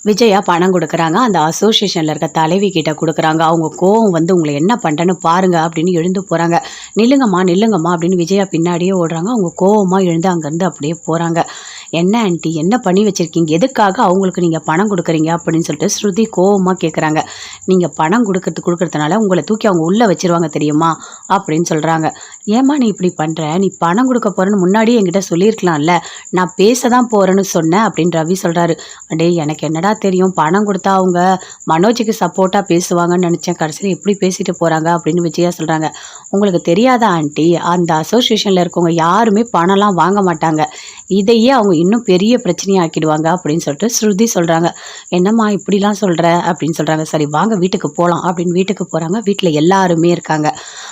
விஜயா பணம் குடுக்குறாங்க. அந்த அசோசியேஷன்ல இருக்க தலைவி கிட்ட குடுக்குறாங்க. அவங்க கோவம் வந்து "உங்கள என்ன பண்றேன்னு பாருங்க" அப்படின்னு எழுந்து போறாங்க. "நில்லுங்கம்மா, நில்லுங்கம்மா" அப்படின்னு விஜயா பின்னாடியே ஓடுறாங்க. அவங்க கோவமா எழுந்து அங்கருந்து அப்படியே போறாங்க. "என்ன ஆன்ட்டி என்ன பண்ணி வச்சிருக்கீங்க? எதுக்காக அவங்களுக்கு நீங்க பணம் குடுக்குறீங்க?" அப்படின்னு சொல்லிட்டு ஸ்ருதி கோவமா கேட்குறாங்க. "நீங்க பணம் குடுக்கறதுனால உங்கள தூக்கி அவங்க உள்ள வச்சுருவாங்க தெரியுமா?" அப்படின்னு சொல்றாங்க. "ஏம்மா நீ இப்படி பண்ற? நீ பணம் குடுக்க போறேன்னு முன்னாடியே என்கிட்ட சொல்லியிருக்கலாம்ல. நான் பேச தான் போறேன்னு சொன்னேன்" அப்படின்னு ரவி சொல்றாரு. "டேய் எனக்கு என்னடா தெரியும், பணம் குடுத்தா அவங்க மனோஜுக்கு சப்போர்ட்டா பேசுவாங்கன்னு நெனச்சேன். கடைசில இப்படி பேசிட்டு போறாங்க" அப்படின்னு விஜயா சொல்றாங்க. "உங்களுக்கு தெரியாதா ஆன்ட்டி, அந்த அசோசியேஷன்ல இருக்கவங்க யாருமே பணம்லாம் வாங்க மாட்டாங்க. இதையே அவங்க இன்னும் பெரிய பிரச்சனையா ஆக்கிடுவாங்க" அப்படின்னு சொல்லிட்டு ஸ்ருதி சொல்றாங்க. "என்னம்மா இப்படிலாம் சொல்ற?" அப்படின்னு சொல்றாங்க. "சரி வாங்க வீட்டுக்கு போலாம்" அப்படின்னு வீட்டுக்கு போறாங்க. வீட்ல எல்லாருமே இருக்காங்க.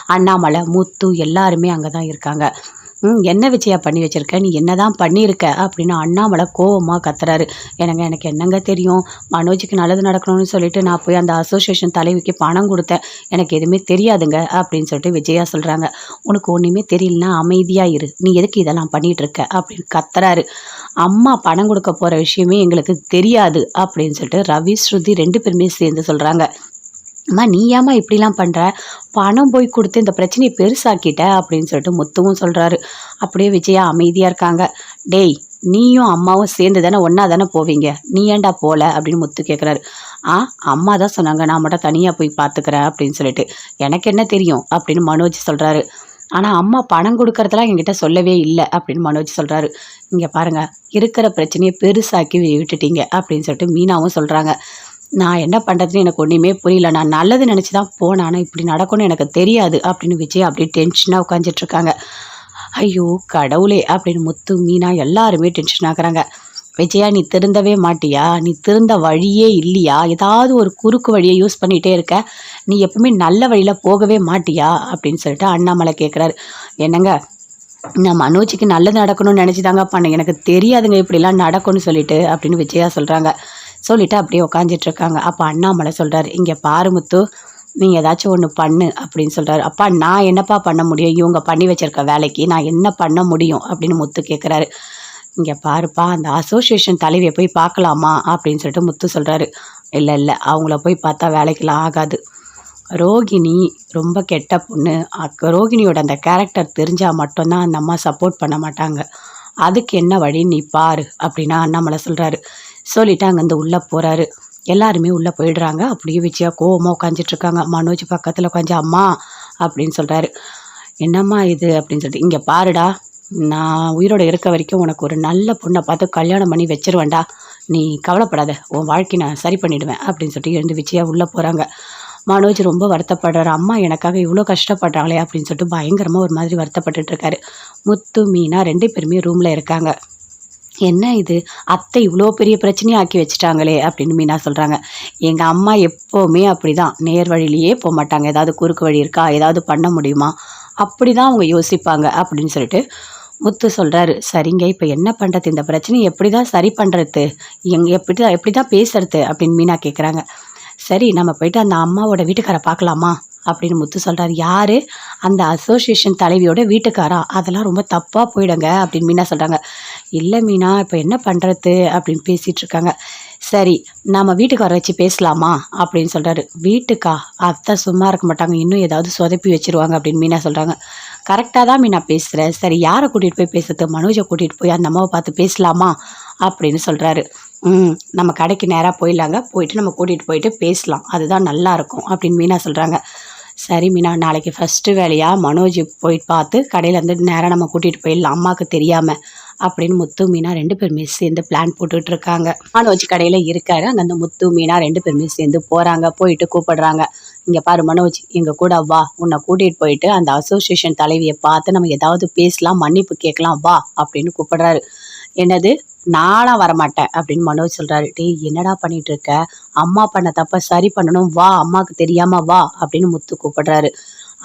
அண்ணாமலை, முத்து எல்லாருமே அங்க தான் இருக்காங்க. "என்ன விஜயா பண்ணி வச்சிருக்க? நீ என்னதான் பண்ணியிருக்க?" அப்படின்னு அண்ணாமலை கோவமா கத்துறாரு. எனக்கு என்னங்க தெரியும்? மனோஜுக்கு நல்லது நடக்கணும்னு சொல்லிட்டு நான் போய் அந்த அசோசியேஷன் தலைவிக்கு பணம் குடுத்தேன். எனக்கு எதுவுமே தெரியாதுங்க" அப்படின்னு சொல்லிட்டு விஜயா சொல்றாங்க. "உனக்கு ஒண்ணுமே தெரியலன்னா அமைதியா இரு. நீ எதுக்கு இதெல்லாம் பண்ணிட்டு இருக்க?" அப்படின்னு கத்துறாரு. "அம்மா பணம் குடுக்க போற விஷயமே எங்களுக்கு தெரியாது" அப்படின்னு சொல்லிட்டு ரவி, ஸ்ருதி 2 பேருமே சேர்ந்து சொல்றாங்க. "அம்மா நீ ஏம்மா இப்படிலாம் பண்ற? பணம் போய் குடுத்து இந்த பிரச்சனைய பெருசாக்கிட்ட" அப்படின்னு சொல்லிட்டு முத்துவும் சொல்றாரு. அப்படியே விஜயா அமைதியா இருக்காங்க. "டேய் நீயும் அம்மாவும் சேர்ந்து தானே ஒண்ணா தானே போவீங்க. நீ ஏன்டா போல?" அப்படின்னு முத்து கேட்குறாரு. "ஆ அம்மா தான் சொன்னாங்க. நான் மட்டும் தனியா போய் பார்த்துக்கிறேன்" அப்படின்னு சொல்லிட்டு. "எனக்கு என்ன தெரியும்?" அப்படின்னு மனோஜ் சொல்றாரு. "ஆனா அம்மா பணம் குடுக்கறதெல்லாம் என்கிட்ட சொல்லவே இல்ல" அப்படின்னு மனோஜ் சொல்றாரு. "இங்க பாருங்க, இருக்கிற பிரச்சனைய பெருசாக்கி விட்டுட்டீங்க" அப்படின்னு சொல்லிட்டு மீனாவும் சொல்றாங்க. "நான் என்ன பண்றதுன்னு எனக்கு ஒண்ணுமே புரியல. நான் நல்லது நெனச்சு தான் போனேன். ஆனா இப்படி நடக்கும்னு எனக்கு தெரியாது" அப்படின்னு விஜயா அப்படியே டென்ஷனா உட்காந்துட்டு இருக்காங்க. "ஐயோ கடவுளே!" அப்படின்னு முத்து, மீனா எல்லாருமே டென்ஷன் ஆகுறாங்க. "விஜயா நீ திருந்தவே மாட்டியா? நீ திருந்த வழியே இல்லையா? ஏதாவது ஒரு குறுக்கு வழிய யூஸ் பண்ணிட்டே இருக்க. நீ எப்பவுமே நல்ல வழியில போகவே மாட்டியா?" அப்படின்னு சொல்லிட்டு அண்ணாமலை கேட்குறாரு. "என்னங்க நான் மனோஜுக்கு நல்லது நடக்கணும்னு நெனச்சு தாங்க பண்ணேன். எனக்கு தெரியாதுங்க இப்படிலாம் நடக்கும்னு சொல்லிட்டு" அப்படின்னு விஜயா சொல்றாங்க. சொல்லிட்டு அப்படியே உட்காந்துட்டு இருக்காங்க. அப்ப அண்ணாமலை சொல்றாரு, "இங்க பாரு முத்து, நீ ஏதாச்சும் ஒண்ணு பண்ணு" அப்படின்னு சொல்றாரு. "அப்பா நான் என்னப்பா பண்ண முடியும்? இவங்க பண்ணி வச்சிருக்க வேலைக்கு நான் என்ன பண்ண முடியும்?" அப்படின்னு முத்து கேட்குறாரு. "இங்க பாருப்பா, அந்த அசோசியேஷன் தலைவிய போய் பார்க்கலாமா?" அப்படின்னு சொல்லிட்டு முத்து சொல்றாரு. "இல்ல, இல்ல. அவங்கள போய் பார்த்தா வேலைக்கெல்லாம் ஆகாது. ரோகிணி ரொம்ப கெட்ட பொண்ணு. ரோகிணியோட அந்த கேரக்டர் தெரிஞ்சா மட்டும் தான் அந்த அம்மா சப்போர்ட் பண்ண மாட்டாங்க. அதுக்கு என்ன வழின்னு நீ பாரு" அப்படின்னு அண்ணாமலை சொல்றாரு. சொல்லிட்டு அங்கேருந்து உள்ள போறாரு. எல்லாருமே உள்ள போயிடுறாங்க. அப்படியே விஜயா கோவமா உட்காந்துட்டு இருக்காங்க. மனோஜ் பக்கத்துல உட்காந்து "அம்மா" அப்படின்னு சொல்றாரு. "என்னம்மா இது?" அப்படின்னு சொல்லிட்டு. "இங்க பாருடா, நான் உயிரோட இருக்க வரைக்கும் உனக்கு ஒரு நல்ல பொண்ண பார்த்து கல்யாணம் பண்ணி வச்சுருவேன்டா. நீ கவலைப்படாத. உன் வாழ்க்கைய நான் சரி பண்ணிடுவேன்" அப்படின்னு சொல்லிட்டு எழுந்து விஜயா உள்ள போறாங்க. மனோஜ் ரொம்ப வருத்தப்படுறாரு. "அம்மா எனக்காக இவ்ளோ கஷ்டப்படுறாங்களே" அப்படின்னு சொல்லிட்டு பயங்கரமா ஒரு மாதிரி வருத்தப்பட்டுட்டு இருக்காரு. முத்து, மீனா 2 பேருமே ரூம்ல இருக்காங்க. "என்ன இது? அத்தை இவ்ளோ பெரிய பிரச்சனைய ஆக்கி வச்சுட்டாங்களே" அப்படின்னு மீனா சொல்றாங்க. "எங்க அம்மா எப்பவுமே அப்படிதான். நேர் வழியிலேயே போமாட்டாங்க. ஏதாவது குறுக்கு வழி இருக்கா? ஏதாவது பண்ண முடியுமா? அப்படிதான் அவங்க யோசிப்பாங்க" அப்படின்னு சொல்லிட்டு முத்து சொல்றாரு. "சரிங்க, இப்ப என்ன பண்றது? இந்த பிரச்சனைய எப்படிதான் சரி பண்றது? எப்படிதான் எப்படிதான் பேசுறது?" அப்படின்னு மீனா கேட்குறாங்க. "சரி நம்ம போயிட்டு அந்த அம்மாவோட வீட்டுக்கார பார்க்கலாமா?" அப்படின்னு முத்து சொல்றாரு. "யாரு?" "அந்த அசோசியேஷன் தலைவியோட வீட்டுக்காரா? அதெல்லாம் ரொம்ப தப்பா போயிடுங்க" அப்படின்னு மீனா சொல்றாங்க. "இல்ல மீனா, இப்ப என்ன பண்றது?" அப்படின்னு பேசிட்டு இருக்காங்க. "சரி, நம்ம வீட்டுக்கு வர வச்சு பேசலாமா?" அப்படின்னு சொல்றாரு. "வீட்டுக்கா? அத்தை சும்மா இருக்க மாட்டாங்க. இன்னும் ஏதாவது சொதப்பி வச்சுருவாங்க" அப்படின்னு மீனா சொல்றாங்க. "கரெக்ட்டா தான் மீனா பேசுற. சரி யார கூட்டிட்டு போய் பேசுறது? மனோஜ கூட்டிட்டு போய் அந்த அம்மாவ பார்த்து பேசலாமா?" அப்படின்னு சொல்றாரு. நம்ம கடைக்கு நேரா போயிடலாங்க. போயிட்டு நம்ம கூட்டிட்டு போயிட்டு பேசலாம். அதுதான் நல்லாருக்கும்" அப்படின்னு மீனா சொல்றாங்க. "சரி மீனா, நாளைக்கு ஃபர்ஸ்ட்டு வேலையா மனோஜ் போய் பார்த்து கடையிலேருந்து நேரா நம்ம கூட்டிட்டு போயிடலாம். அம்மாக்கு தெரியாம" அப்படின்னு முத்து, மீனா 2 பேருமே சேர்ந்து பிளான் போட்டுட்டு இருக்காங்க. மனோஜ் கடையில இருக்காரு. அங்க அந்த முத்து, மீனா 2 பேருமே சேர்ந்து போறாங்க. போயிட்டு கூப்பிடுறாங்க. "இங்க பாரு மனோஜ், எங்க கூட வா. உன்னை கூட்டிட்டு போயிட்டு அந்த அசோசியேஷன் தலைவிய பார்த்து நம்ம ஏதாவது பேசலாம், மன்னிப்பு கேட்கலாம் வா" அப்படின்னு கூப்பிடுறாரு. "என்னது? நான்லாம் வரமாட்டேன்" அப்படின்னு மனோஜ் சொல்றாரு. "டேய் என்னடா பண்ணிட்டு இருக்க? அம்மா பண்ண தப்ப சரி பண்ணணும். வா, அம்மாக்கு தெரியாம வா" அப்படின்னு முத்து கூப்பிடுறாரு.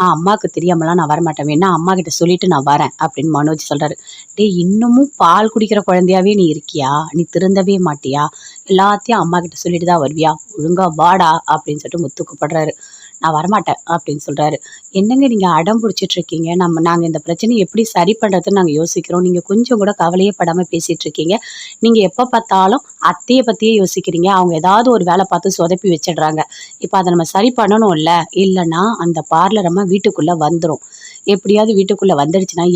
அம்மாக்கு தெரியாமலாம் நான் வரமாட்டேன். வேணா அம்மாகிட்ட சொல்லிட்டு நான் வரேன்" அப்படின்னு மனோஜ் சொல்றாரு. "டேய் இன்னமும் பால் குடிக்கிற குழந்தையாவே நீ இருக்கியா? நீ திருந்தவே மாட்டியா? எல்லாத்தையும் அம்மாகிட்ட சொல்லிட்டு தான் வருவியா? ஒழுங்கா வாடா" அப்படின்னு சொல்லிட்டு முத்து கூப்பிடுறாரு. நான் வரமாட்டேன் அப்படின்னு சொல்கிறாரு. என்னங்க நீங்கள் அடம் பிடிச்சிட்டு இருக்கீங்க, நாங்கள் இந்த பிரச்சனையை எப்படி சரி பண்ணுறதுன்னு நாங்கள் யோசிக்கிறோம், நீங்கள் கொஞ்சம் கூட கவலையே படாமல் பேசிகிட்டு இருக்கீங்க. நீங்கள் எப்போ பார்த்தாலும் அத்தையை பற்றியே யோசிக்கிறீங்க, அவங்க ஏதாவது ஒரு வேலை பார்த்து சொதப்பி வச்சிடுறாங்க. இப்போ அதை நம்ம சரி பண்ணணும் இல்லை, இல்லைன்னா அந்த பார்லர் அம்மா வீட்டுக்குள்ளே வந்துடும். எப்படியாவது வீட்டுக்குள்ளே வந்துடுச்சுன்னா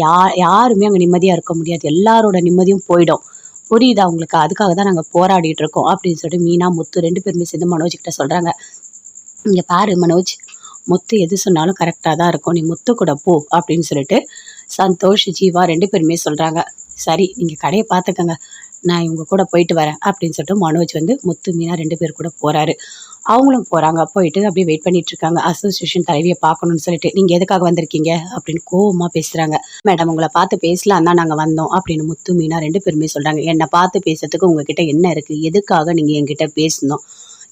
யாருமே அங்கே நிம்மதியாக இருக்க முடியாது, எல்லாரோட நிம்மதியும் போயிடும். புரியுதா உங்களுக்கு? அதுக்காக தான் நாங்கள் போராடிட்டு இருக்கோம் அப்படின்னு சொல்லிட்டு மீனா முத்து 2 பேருமே சேர்ந்து மனோஜ் கிட்ட சொல்கிறாங்க. இங்கே பாரு மனோஜ், முத்து எது சொன்னாலும் கரெக்டாக தான் இருக்கும், நீ முத்து கூட போ அப்படின்னு சொல்லிட்டு சந்தோஷ் ஜீவா 2 பேருமே சொல்கிறாங்க. சரி நீங்கள் கடையை பார்த்துக்கங்க, நான் இவங்க கூட போயிட்டு வரேன் அப்படின்னு சொல்லிட்டு மனோஜ் வந்து முத்து மீனா 2 பேர் கூட போகிறாரு. அவங்களும் போகிறாங்க. போயிட்டு அப்படியே வெயிட் பண்ணிட்டு இருக்காங்க அசோசியேஷன் தலைவியை பார்க்கணும்னு சொல்லிட்டு. நீங்கள் எதுக்காக வந்திருக்கீங்க அப்படின்னு கோவமாக பேசுகிறாங்க. மேடம் உங்களை பார்த்து பேசலாம் தான் நாங்கள் வந்தோம் அப்படின்னு முத்து மீனா 2 பேருமே சொல்கிறாங்க. என்னை பார்த்து பேசுறதுக்கு உங்ககிட்ட என்ன இருக்குது, எதுக்காக நீங்கள் என்கிட்ட பேசணும்?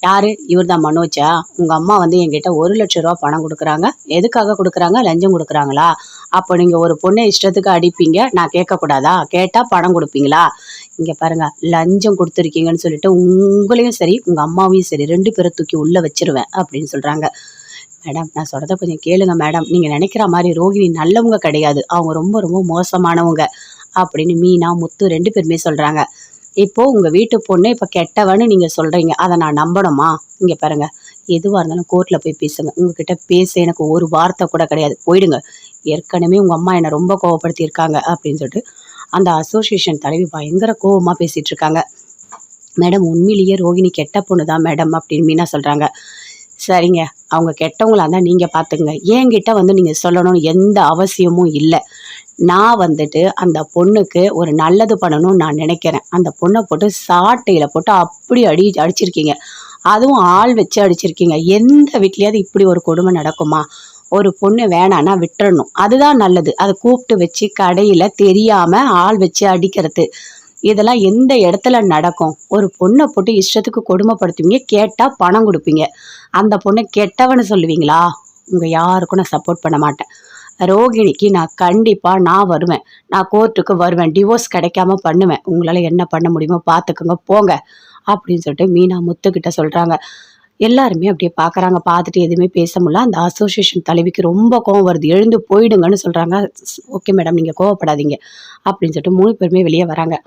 யாரு? இவர் தான் மனோஜா? உங்கள் அம்மா வந்து என்கிட்ட 1,00,000 ரூபா பணம் கொடுக்குறாங்க. எதுக்காக கொடுக்குறாங்க? லஞ்சம் கொடுக்குறாங்களா? அப்போ நீங்கள் ஒரு பொண்ணை இஷ்டத்துக்கு அடிப்பீங்க, நான் கேட்கக்கூடாதா? கேட்டால் பணம் கொடுப்பீங்களா? இங்கே பாருங்க, லஞ்சம் கொடுத்துருக்கீங்கன்னு சொல்லிட்டு உங்களையும் சரி உங்கள் அம்மாவையும் சரி 2 பேரை தூக்கி உள்ளே வச்சிருவேன் அப்படின்னு சொல்கிறாங்க. மேடம் நான் சொல்கிறத கொஞ்சம் கேளுங்க மேடம், நீங்கள் நினைக்கிற மாதிரி ரோஹிணி நல்லவங்க கிடையாது, அவங்க ரொம்ப ரொம்ப மோசமானவங்க அப்படின்னு மீனா முத்து 2 பேருமே சொல்கிறாங்க. இப்போது உங்கள் வீட்டு பொண்ணு இப்போ கெட்டவன்னு நீங்கள் சொல்கிறீங்க, அதை நான் நம்பணுமா? இங்கே பாருங்கள், எதுவாக இருந்தாலும் கோர்ட்டில் போய் பேசுங்க, உங்ககிட்ட பேச எனக்கு ஒரு வார்த்தை கூட கிடையாது, போயிடுங்க. ஏற்கனவே உங்கள் அம்மா என்னை ரொம்ப கோவப்படுத்தியிருக்காங்க அப்படின்னு சொல்லிட்டு அந்த அசோசியேஷன் தலைவி பயங்கர கோவமாக பேசிகிட்டு இருக்காங்க. மேடம் உண்மையிலேயே ரோஹிணி கெட்ட பொண்ணு தான் மேடம் அப்படின்னு மீனா சொல்கிறாங்க. சரிங்க, அவங்க கெட்டவங்களா இருந்தால் நீங்கள் பார்த்துக்குங்க, என்கிட்ட வந்து நீங்கள் சொல்லணும்னு எந்த அவசியமும் இல்லை. நான் வந்துட்டு அந்த பொண்ணுக்கு ஒரு நல்லது பண்ணணும்னு நான் நினைக்கிறேன். அந்த பொண்ணை போட்டு சாட்டையில் போட்டு அப்படி அடிச்சிருக்கீங்க, அதுவும் ஆள் வச்சு அடிச்சிருக்கீங்க. எந்த வீட்லேயாவது இப்படி ஒரு கொடுமை நடக்குமா? ஒரு பொண்ணு வேணான்னா விட்டுறணும், அதுதான் நல்லது. அதை கூப்பிட்டு வச்சு கடையில் தெரியாமல் ஆள் வச்சு அடிக்கிறது, இதெல்லாம் எந்த இடத்துல நடக்கும்? ஒரு பொண்ணை போட்டு இஷ்டத்துக்கு கொடுமைப்படுத்துவீங்க, கேட்டால் பணம் கொடுப்பீங்க. அந்த பொண்ணை கெட்டவன்னு சொல்லுவீங்களா? உங்கள் யாருக்கும் நான் சப்போர்ட் பண்ண மாட்டேன். ரோகிணிக்கு நான் வருவேன், நான் கோர்ட்டுக்கு வருவேன், டிவோர்ஸ் கிடைக்காம பண்ணுவேன். உங்களால் என்ன பண்ண முடியுமோ பார்த்துக்குங்க, போங்க அப்படின்னு சொல்லிட்டு மீனா முத்துக்கிட்ட சொல்கிறாங்க. எல்லாருமே அப்படியே பார்க்குறாங்க. பார்த்துட்டு எதுவுமே பேச முடியல. அந்த அசோசியேஷன் தலைவிக்கு ரொம்ப கோவம் வருது. எழுந்து போயிடுங்கன்னு சொல்கிறாங்க. ஓகே மேடம் நீங்கள் கோவப்படாதீங்க அப்படின்னு சொல்லிட்டு 3 பேருமே வெளியே வராங்க.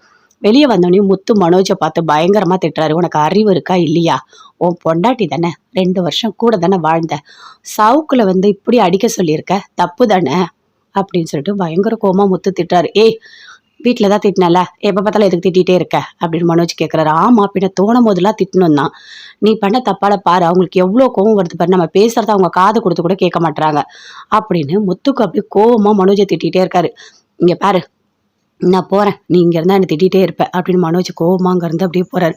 வெளியே வந்தோடனே முத்து மனோஜை பார்த்து பயங்கரமாக திட்டுறாரு. உனக்கு அறிவு இருக்கா இல்லையா? உன் பொண்டாட்டி தானே, 2 வருஷம் கூட தானே வாழ்ந்த, சவுக்குல வந்து இப்படி அடிக்க சொல்லியிருக்க, தப்பு தானே அப்படின்னு சொல்லிட்டு பயங்கர கோவமா முத்து திட்டுறாரு. ஏய் வீட்டில் தான் திட்டினல, எப்போ பார்த்தாலும் எதுக்கு திட்டிகிட்டே இருக்க அப்படின்னு மனோஜ் கேட்குறாரு. ஆமாம் பின்ன தோணும் போதெல்லாம் திட்டணும் தான், நீ பண்ண தப்பால பாரு, அவங்களுக்கு எவ்வளோ கோவம் வருது பாரு, நம்ம பேசுகிறத அவங்க காது கொடுத்து கூட கேட்க மாட்டுறாங்க அப்படின்னு முத்துக்கு அப்படி கோவமாக மனோஜை திட்டிகிட்டே இருக்காரு. இங்கே பாரு நான் போகிறேன், நீ இங்கே இருந்தால் என்னை திட்டிகிட்டே இருப்பேன் அப்படின்னு மனோஜ் கோவமாக அங்கேருந்து அப்படியே போகிறாரு.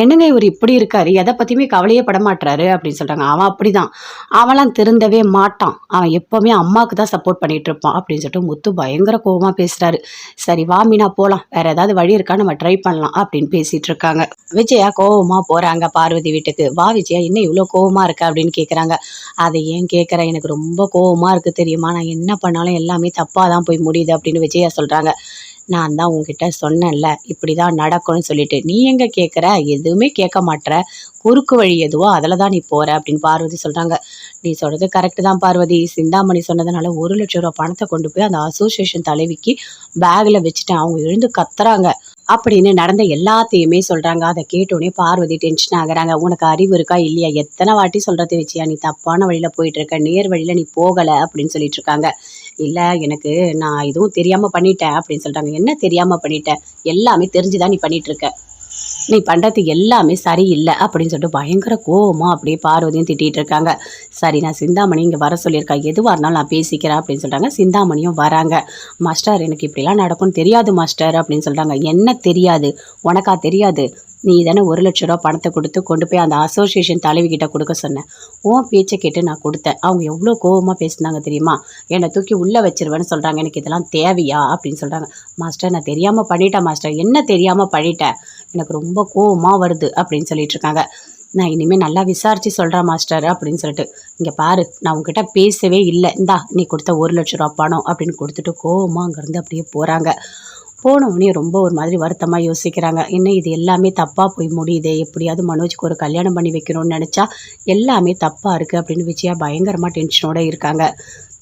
என்னங்க இவர் இப்படி இருக்காரு, எதை பற்றியுமே கவலையே பட மாட்டுறாரு அப்படின்னு சொல்கிறாங்க. அவன் அப்படி தான், அவன்லாம் திருந்தவே மாட்டான், அவன் எப்போவுமே அம்மாவுக்கு தான் சப்போர்ட் பண்ணிகிட்டு இருப்பான் அப்படின்னு சொல்லிட்டு முத்து பயங்கர கோவமாக பேசுகிறாரு. சரி வா மீனா போகலாம், வேறு ஏதாவது வழி இருக்கா நம்ம ட்ரை பண்ணலாம் அப்படின்னு பேசிகிட்டு இருக்காங்க. விஜயா கோவமாக போகிறாங்க பார்வதி வீட்டுக்கு. வா விஜயா என்ன இவ்வளோ கோவமாக இருக்க அப்படின்னு கேட்குறாங்க. அதை ஏன் கேட்குறேன், எனக்கு ரொம்ப கோவமாக இருக்குது தெரியுமா, நான் என்ன பண்ணாலும் எல்லாமே தப்பாக தான் போய் முடியுது அப்படின்னு விஜயா சொல்கிறாங்க. நான் தான் உங்ககிட்ட சொன்னேன்ல இப்படி தான் நடக்கும்னு சொல்லிட்டு, நீ எங்கே கேட்குற, எதுவுமே கேட்க மாட்டுற, குறுக்கு வழி எதுவோ அதில் தான் நீ போகிற அப்படின்னு பார்வதி சொல்கிறாங்க. நீ சொல்கிறது கரெக்டு தான் பார்வதி, சிந்தாமணி சொன்னதுனால 1,00,000 ரூபா பணத்தை கொண்டு போய் அந்த அசோசியேஷன் தலைவிக்கு பேக்கில் வச்சுட்டேன், அவங்க எழுந்து கத்துறாங்க அப்படின்னு நடந்த எல்லாத்தையுமே சொல்கிறாங்க. அதை கேட்டோடனே பார்வதி டென்ஷன் ஆகுறாங்க. உனக்கு அறிவு இருக்கா இல்லையா, எத்தனை வாட்டி சொல்கிறது வச்சியா, நீ தப்பான வழியில் போயிட்டுருக்க, நேர் வழியில் நீ போகலை அப்படின்னு சொல்லிட்டு இருக்காங்க. இல்லை எனக்கு நான் எதுவும் தெரியாமல் பண்ணிட்டேன் அப்படின்னு சொல்கிறாங்க. என்ன தெரியாமல் பண்ணிட்டேன், எல்லாமே தெரிஞ்சுதான் நீ பண்ணிகிட்ருக்க, நீ பண்ணுறது எல்லாமே சரியில்லை அப்படின்னு சொல்லிட்டு பயங்கர கோவமாக அப்படியே பார்வதியும் திட்டிகிட்டு இருக்காங்க. சரி நான் சிந்தாமணி இங்கே வர சொல்லியிருக்கா, எதுவாக இருந்தாலும் நான் பேசிக்கிறேன் அப்படின்னு சொல்கிறாங்க. சிந்தாமணியும் வராங்க. மாஸ்டர் எனக்கு இப்படிலாம் நடக்கும்னு தெரியாது மாஸ்டர் அப்படின்னு சொல்கிறாங்க. என்ன தெரியாது, உனக்கா தெரியாது, நீ தானே 1,00,000 ரூபா பணத்தை கொடுத்து கொண்டு போய் அந்த அசோசியேஷன் தலைவிக்கிட்ட கொடுக்க சொன்னேன், உன் பேச்சை கேட்டு நான் கொடுத்தேன், அவங்க எவ்வளோ கோவமாக பேசினாங்க தெரியுமா, என்னை தூக்கி உள்ளே வச்சிருவேன்னு சொல்கிறாங்க, எனக்கு இதெல்லாம் தேவையா அப்படின்னு சொல்கிறாங்க. மாஸ்டர் நான் தெரியாமல் பண்ணிட்டேன் மாஸ்டர், என்ன தெரியாமல் பண்ணிட்டேன், எனக்கு ரொம்ப கோவமாக வருது அப்படின்னு சொல்லிட்டு இருக்காங்க. நான் இனிமேல் நல்லா விசாரித்து சொல்கிறேன் மாஸ்டர் அப்படின்னு சொல்லிட்டு, இங்கே பாரு நான் உங்ககிட்ட பேசவே இல்லை, இந்தா நீ கொடுத்த 1,00,000 ரூபா பணம் அப்படின்னு கொடுத்துட்டு கோவமாக அங்கேருந்து அப்படியே போகிறாங்க. போனவுடனே ரொம்ப ஒரு மாதிரி வருத்தமாக யோசிக்கிறாங்க. என்ன இது எல்லாமே தப்பாக போய் முடியுதே! எப்படியாவது மனோஜ்க்கு ஒரு கல்யாணம் பண்ணி வைக்கணும்னு நெனச்சா, எல்லாமே தப்பா இருக்கு அப்படின்னு விஜயா பயங்கரமா டென்ஷனோட இருக்காங்க.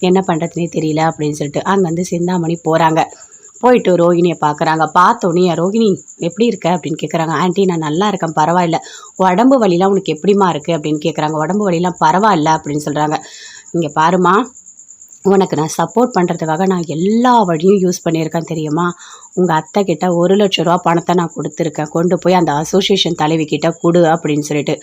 என்ன பண்றதுன்னே தெரியல அப்படின்னு சொல்லிட்டு அங்கருந்து சிந்தாமணி போறாங்க. போயிட்டு ரோகிணிய பார்க்குறாங்க. பார்த்தோனே "ரோகிணி எப்படி இருக்க?" அப்படின்னு கேட்குறாங்க. "ஆன்ட்டி நான் நல்லா இருக்கேன், பரவாயில்ல. உடம்பு வலிலாம் உனக்கு எப்படிம்மா இருக்கு?" அப்படின்னு கேட்குறாங்க. "உடம்பு வலிலாம் பரவாயில்ல" அப்படின்னு சொல்றாங்க. "இங்க பாரும்மா, உனக்கு நான் சப்போர்ட் பண்ணுறதுக்காக நான் எல்லா வழியும் யூஸ் பண்ணியிருக்கேன் தெரியுமா? உங்கள் அத்தை கிட்ட ₹1,00,000 பணத்தை நான் கொடுத்துருக்கேன். கொண்டு போய் அந்த அசோசியேஷன் தலைவி கிட்ட கொடு அப்படின்னு சொல்லிட்டு.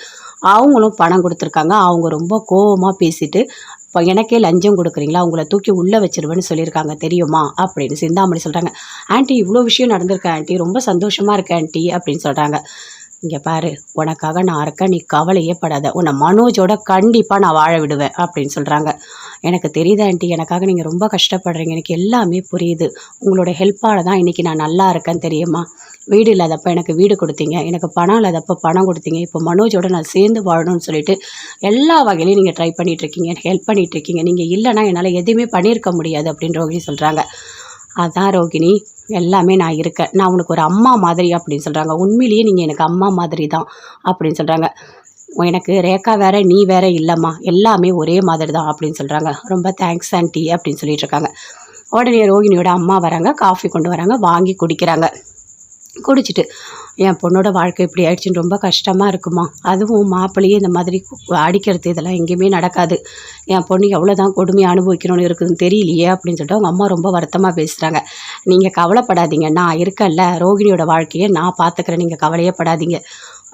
அவங்களும் பணம் கொடுத்துருக்காங்க. அவங்க ரொம்ப கோவமா பேசிட்டு, இப்போ எனக்கே லஞ்சம் கொடுக்குறீங்களா? உங்கள தூக்கி உள்ளே வச்சிருவேன்னு சொல்லியிருக்காங்க தெரியுமா? அப்படின்னு சிந்தாமணி சொல்கிறாங்க. ஆன்ட்டி இவ்வளோ விஷயம் நடந்திருக்கு ஆன்ட்டி. ரொம்ப சந்தோஷமாக இருக்கு ஆன்ட்டி அப்படின்னு சொல்கிறாங்க. இங்கே பாரு, உனக்காக நான் இருக்கேன், நீ கவலையே படாத. உன்னை மனோஜோட கண்டிப்பாக நான் வாழ விடுவேன் அப்படின்னு சொல்கிறாங்க. எனக்கு தெரியுது ஆன்ட்டி, எனக்காக நீங்கள் ரொம்ப கஷ்டப்படுறீங்க. எனக்கு எல்லாமே புரியுது. உங்களோட ஹெல்ப்பால் தான் இன்றைக்கி நான் நல்லா இருக்கேன் தெரியுமா? வீடு இல்லாதப்போ எனக்கு வீடு கொடுத்தீங்க, எனக்கு பணம் இல்லாதப்போ பணம் கொடுத்தீங்க. இப்போ மனோஜோட நான் சேர்ந்து வாழணும்னு சொல்லிட்டு எல்லா வகையிலையும் நீங்கள் ட்ரை பண்ணிகிட்ருக்கீங்க, எனக்கு ஹெல்ப் பண்ணிகிட்ருக்கீங்க. நீங்கள் இல்லைன்னா என்னால் எதுவுமே பண்ணியிருக்க முடியாது அப்படின்னு ரோகிணி சொல்கிறாங்க. அதான் ரோகிணி, எல்லாமே நான் இருக்கேன். நான் உனக்கு ஒரு அம்மா மாதிரி அப்படின்னு சொல்கிறாங்க. உண்மையிலேயே நீங்கள் எனக்கு அம்மா மாதிரி தான் அப்படின்னு சொல்கிறாங்க. எனக்கு ரேகா வேற நீ வேற இல்லைம்மா, எல்லாமே ஒரே மாதிரி தான் அப்படின்னு சொல்கிறாங்க. ரொம்ப தேங்க்ஸ் ஆன்ட்டி அப்படின்னு சொல்லிட்டு இருக்காங்க. உடனே ரோகிணியோட அம்மா வராங்க, காஃபி கொண்டு வராங்க, வாங்கி குடிக்கிறாங்க. குடிச்சிட்டு என் பொண்ணோட வாழ்க்கை இப்படி ஆயிடுச்சுன்னு ரொம்ப கஷ்டமாக இருக்குமா, அதுவும் மாப்பிள்ளையே இந்த மாதிரி அடிக்கிறது இதெல்லாம் எங்கேயுமே நடக்காது. என் பொண்ணு எவ்வளோ தான் கொடுமையை அனுபவிக்கணும்னு இருக்குதுன்னு தெரியலையே அப்படின்னு சொல்லிட்டு அவங்க அம்மா ரொம்ப வருத்தமாக பேசுகிறாங்க. நீங்கள் கவலைப்படாதீங்க, நான் இருக்கேன்ல, ரோகிணியோட வாழ்க்கையை நான் பார்த்துக்கிறேன், நீங்கள் கவலையே படாதீங்க.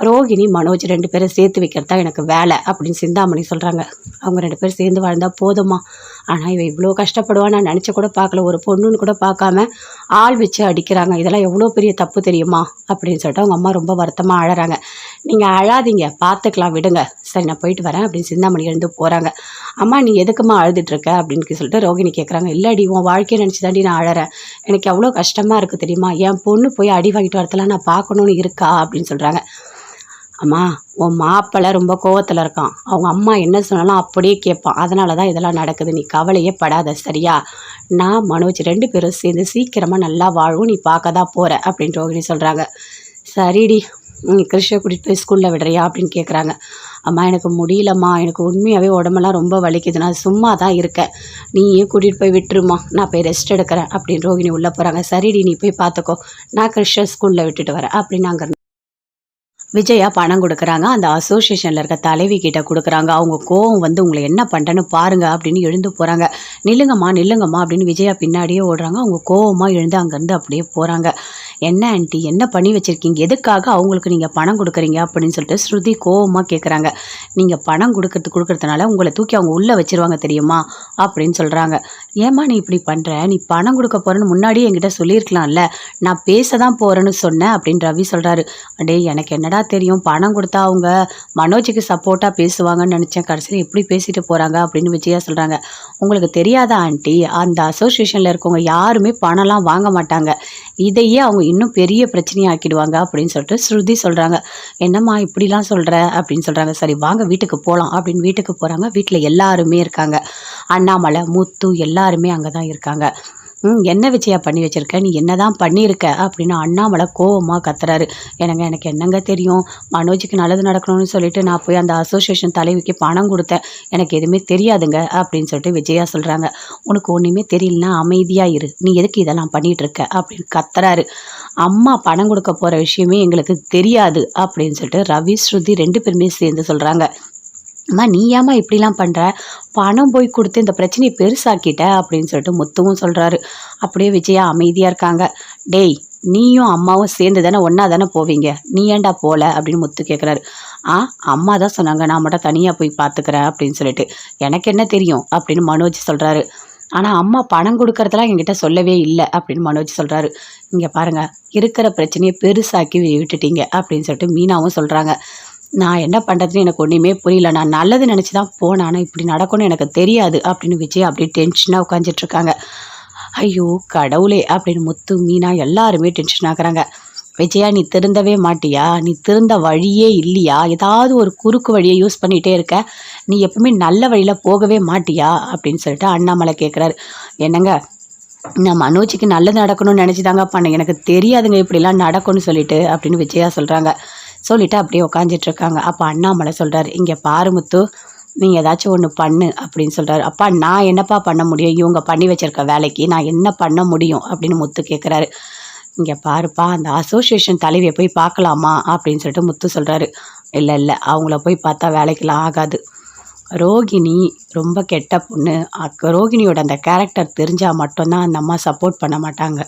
ரோகிணி மனோஜ் 2 பேரும் சேர்த்து வைக்கிறது தான் எனக்கு வேலை அப்படின்னு சிந்தாமணி சொல்கிறாங்க. அவங்க 2 பேரும் சேர்ந்து வாழ்ந்தால் போதுமா, ஆனால் இவன் இவ்வளோ கஷ்டப்படுவா நான் நினச்ச கூட பார்க்கல. ஒரு பொண்ணுன்னு கூட பார்க்காம ஆள் வச்சு அடிக்கிறாங்க, இதெல்லாம் எவ்வளோ பெரிய தப்பு தெரியுமா அப்படின்னு சொல்லிட்டு அவங்க அம்மா ரொம்ப வருத்தமாக அழறாங்க. நீங்கள் அழாதீங்க, பார்த்துக்கலாம், விடுங்க, சரி நான் போயிட்டு வரேன் அப்படின்னு சிந்தாமணி எழுந்து போகிறாங்க. அம்மா நீ எதுக்குமா அழுதுட்டுருக்க அப்படின்னு சொல்லிட்டு ரோகிணி கேட்குறாங்க. இல்லடி, உன் வாழ்க்கையை நினச்சி தாண்டி நான் அழறேன். எனக்கு எவ்வளோ கஷ்டமாக இருக்குது தெரியுமா, என் பொண்ணு போய் அடி வாங்கிட்டு வரதெல்லாம் நான் பார்க்கணுன்னு இருக்கா அப்படின்னு சொல்கிறாங்க. அம்மா உன் மாப்பிள்ளை ரொம்ப கோவத்தில் இருக்கான், அவங்க அம்மா என்ன சொன்னாலும் அப்படியே கேட்பான், அதனால தான் இதெல்லாம் நடக்குது, நீ கவலையே படாத சரியா? நான் மனோஜ் 2 பேரும் சேர்ந்து சீக்கிரமாக நல்லா வாழும், நீ பார்க்க தான் போகிற அப்படின்னு ரோகிணி சொல்கிறாங்க. சரிடி, நீ கிருஷ்ண கூட்டிகிட்டு போய் ஸ்கூலில் விடுறியா அப்படின்னு கேட்குறாங்க. அம்மா எனக்கு முடியலம்மா, எனக்கு உண்மையாகவே உடம்பெல்லாம் ரொம்ப வலிக்குது, நான் சும்மா தான் இருக்கேன், நீயே கூட்டிகிட்டு போய் விட்டுருமா, நான் போய் ரெஸ்ட் எடுக்கிறேன் அப்படின்னு ரோகிணி உள்ளே போகிறாங்க. சரிடி நீ போய் பார்த்துக்கோ, நான் கிருஷ்ண ஸ்கூலில் விட்டுட்டு வரேன் அப்படின்னு அங்கே விஜயா பணம் கொடுக்குறாங்க. அந்த அசோசியேஷனில் இருக்க தலைவி கிட்ட கொடுக்குறாங்க. அவங்க கோவம் வந்து உங்களை என்ன பண்ணுறேன்னு பாருங்க அப்படின்னு எழுந்து போகிறாங்க. நில்லுங்கம்மா நில்லுங்கம்மா அப்படின்னு விஜயா பின்னாடியே ஓடுறாங்க. அவங்க கோவமாக எழுந்து அங்கேருந்து அப்படியே போகிறாங்க. என்ன ஆன்ட்டி என்ன பண்ணி வச்சுருக்கீங்க, எதுக்காக அவங்களுக்கு நீங்கள் பணம் கொடுக்குறீங்க அப்படின்னு சொல்லிட்டு ஸ்ருதி கோவமாக கேட்குறாங்க. நீங்கள் பணம் கொடுக்கறதுனால உங்களை தூக்கி அவங்க உள்ளே வச்சிருவாங்க தெரியுமா அப்படின்னு சொல்கிறாங்க. ஏம்மா நீ இப்படி பண்ணுற, நீ பணம் கொடுக்க போகிறேன்னு முன்னாடியே என்கிட்ட சொல்லியிருக்கலாம்ல, நான் பேச தான் போகிறேன்னு சொன்னேன் அப்படின்னு ரவி சொல்கிறாரு. அடே எனக்கு என்னடா தெரியும், பணம் கொடுத்தா அவங்க மனோஜுக்கு சப்போர்ட்டாக பேசுவாங்கன்னு நினச்சேன், கடைசியில் இப்படி பேசிட்டு போகிறாங்க அப்படின்னு விஜயா சொல்கிறாங்க. உங்களுக்கு தெரியாதா ஆண்டி, அந்த அசோசியேஷனில் இருக்கவங்க யாருமே பணம்லாம் வாங்க மாட்டாங்க, இதையே அவங்க இன்னும் பெரிய பிரச்சனையாக்கிடுவாங்க அப்படின்னு சொல்லிட்டு ஸ்ருதி சொல்கிறாங்க. என்னம்மா இப்படிலாம் சொல்கிற அப்படின்னு சொல்கிறாங்க. சரி வாங்க வீட்டுக்கு போகலாம் அப்படின்னு வீட்டுக்கு போகிறாங்க. வீட்டில் எல்லாருமே இருக்காங்க. அண்ணாமலை, முத்து எல்லாருமே அங்கே தான் இருக்காங்க. என்ன விஜயா பண்ணி வச்சுருக்க, நீ என்ன தான் பண்ணியிருக்க அப்படின்னு அண்ணாமலை கோவமாக கத்துறாரு. எனக்கு என்னங்க தெரியும், மனோஜுக்கு நல்லது நடக்கணும்னு சொல்லிட்டு நான் போய் அந்த அசோசியேஷன் தலைவிக்கு பணம் கொடுத்தேன், எனக்கு எதுவுமே தெரியாதுங்க அப்படின்னு சொல்லிட்டு விஜயா சொல்கிறாங்க. உனக்கு ஒன்றுமே தெரியலனா அமைதியாக இரு, நீ எதுக்கு இதெல்லாம் பண்ணிகிட்டு இருக்க அப்படின்னு கத்துறாரு. அம்மா பணம் கொடுக்க போகிற விஷயமே எங்களுக்கு தெரியாது அப்படின்னு சொல்லிட்டு ரவி ஸ்ருதி 2 பேருமே சேர்ந்து சொல்கிறாங்க. அம்மா நீ ஏம்மா இப்படிலாம் பண்ணுற, பணம் போய் கொடுத்து இந்த பிரச்சனையை பெருசாக்கிட்ட அப்படின்னு சொல்லிட்டு முத்துவும் சொல்கிறாரு. அப்படியே விஜயா அமைதியாக இருக்காங்க. டேய் நீயும் அம்மாவும் சேர்ந்து தானே ஒன்றா தானே போவீங்க, நீ ஏன்டா போகல அப்படின்னு முத்து கேட்குறாரு. அம்மா தான் சொன்னாங்க, நான் மட்டும் தனியாக போய் பார்த்துக்கிறேன் அப்படின்னு சொல்லிட்டு, எனக்கு என்ன தெரியும் அப்படின்னு மனோஜ் சொல்கிறாரு. ஆனால் அம்மா பணம் கொடுக்கறதெல்லாம் என்கிட்ட சொல்லவே இல்லை அப்படின்னு மனோஜ் சொல்கிறாரு. இங்கே பாருங்கள், இருக்கிற பிரச்சனையை பெருசாக்கி விட்டுட்டீங்க அப்படின்னு சொல்லிட்டு மீனாவும் சொல்கிறாங்க. நான் என்ன பண்ணுறதுன்னு எனக்கு ஒன்றுமே புரியல, நான் நல்லது நினச்சி தான் போனேன், ஆனால் இப்படி நடக்கும்னு எனக்கு தெரியாது அப்படின்னு விஜய் அப்படியே டென்ஷனாக உட்காந்துட்ருக்காங்க. ஐயோ கடவுளே அப்படின்னு முத்து மீனா எல்லாருமே டென்ஷன் ஆகுறாங்க. விஜயா நீ திருந்தவே மாட்டியா, நீ திருந்த வழியே இல்லையா, ஏதாவது ஒரு குறுக்கு வழியை யூஸ் பண்ணிகிட்டே இருக்க, நீ எப்பவுமே நல்ல வழியில் போகவே மாட்டியா அப்படின்னு சொல்லிட்டு அண்ணாமலை கேட்குறாரு. என்னங்க நான் மனோஜுக்கு நல்லது நடக்கணும்னு நினச்சிதாங்க பண்ணேன். எனக்கு தெரியாதுங்க இப்படிலாம் நடக்கும்னு சொல்லிட்டு அப்படின்னு விஜயா சொல்கிறாங்க. சொல்லிவிட்டு அப்படியே உட்காந்துட்ருக்காங்க. அப்போ அண்ணாமலை சொல்கிறாரு, இங்கே பாரு முத்து, நீ ஏதாச்சும் ஒன்று பண்ணு அப்படின்னு சொல்கிறாரு. அப்பா நான் என்னப்பா பண்ண முடியும், இவங்க பண்ணி வச்சிருக்க வேலைக்கு நான் என்ன பண்ண முடியும் அப்படின்னு முத்து கேட்குறாரு. இங்கே பாருப்பா, அந்த அசோசியேஷன் தலைவியை போய் பார்க்கலாமா அப்படின்னு சொல்லிட்டு முத்து சொல்கிறாரு. இல்லை இல்லை, அவங்கள போய் பார்த்தா வேலைக்கெல்லாம் ஆகாது. ரோகிணி ரொம்ப கெட்ட பொண்ணு. ரோகிணியோட அந்த கேரக்டர் தெரிஞ்சால் மட்டும்தான் அந்த அம்மா சப்போர்ட் பண்ண மாட்டாங்க.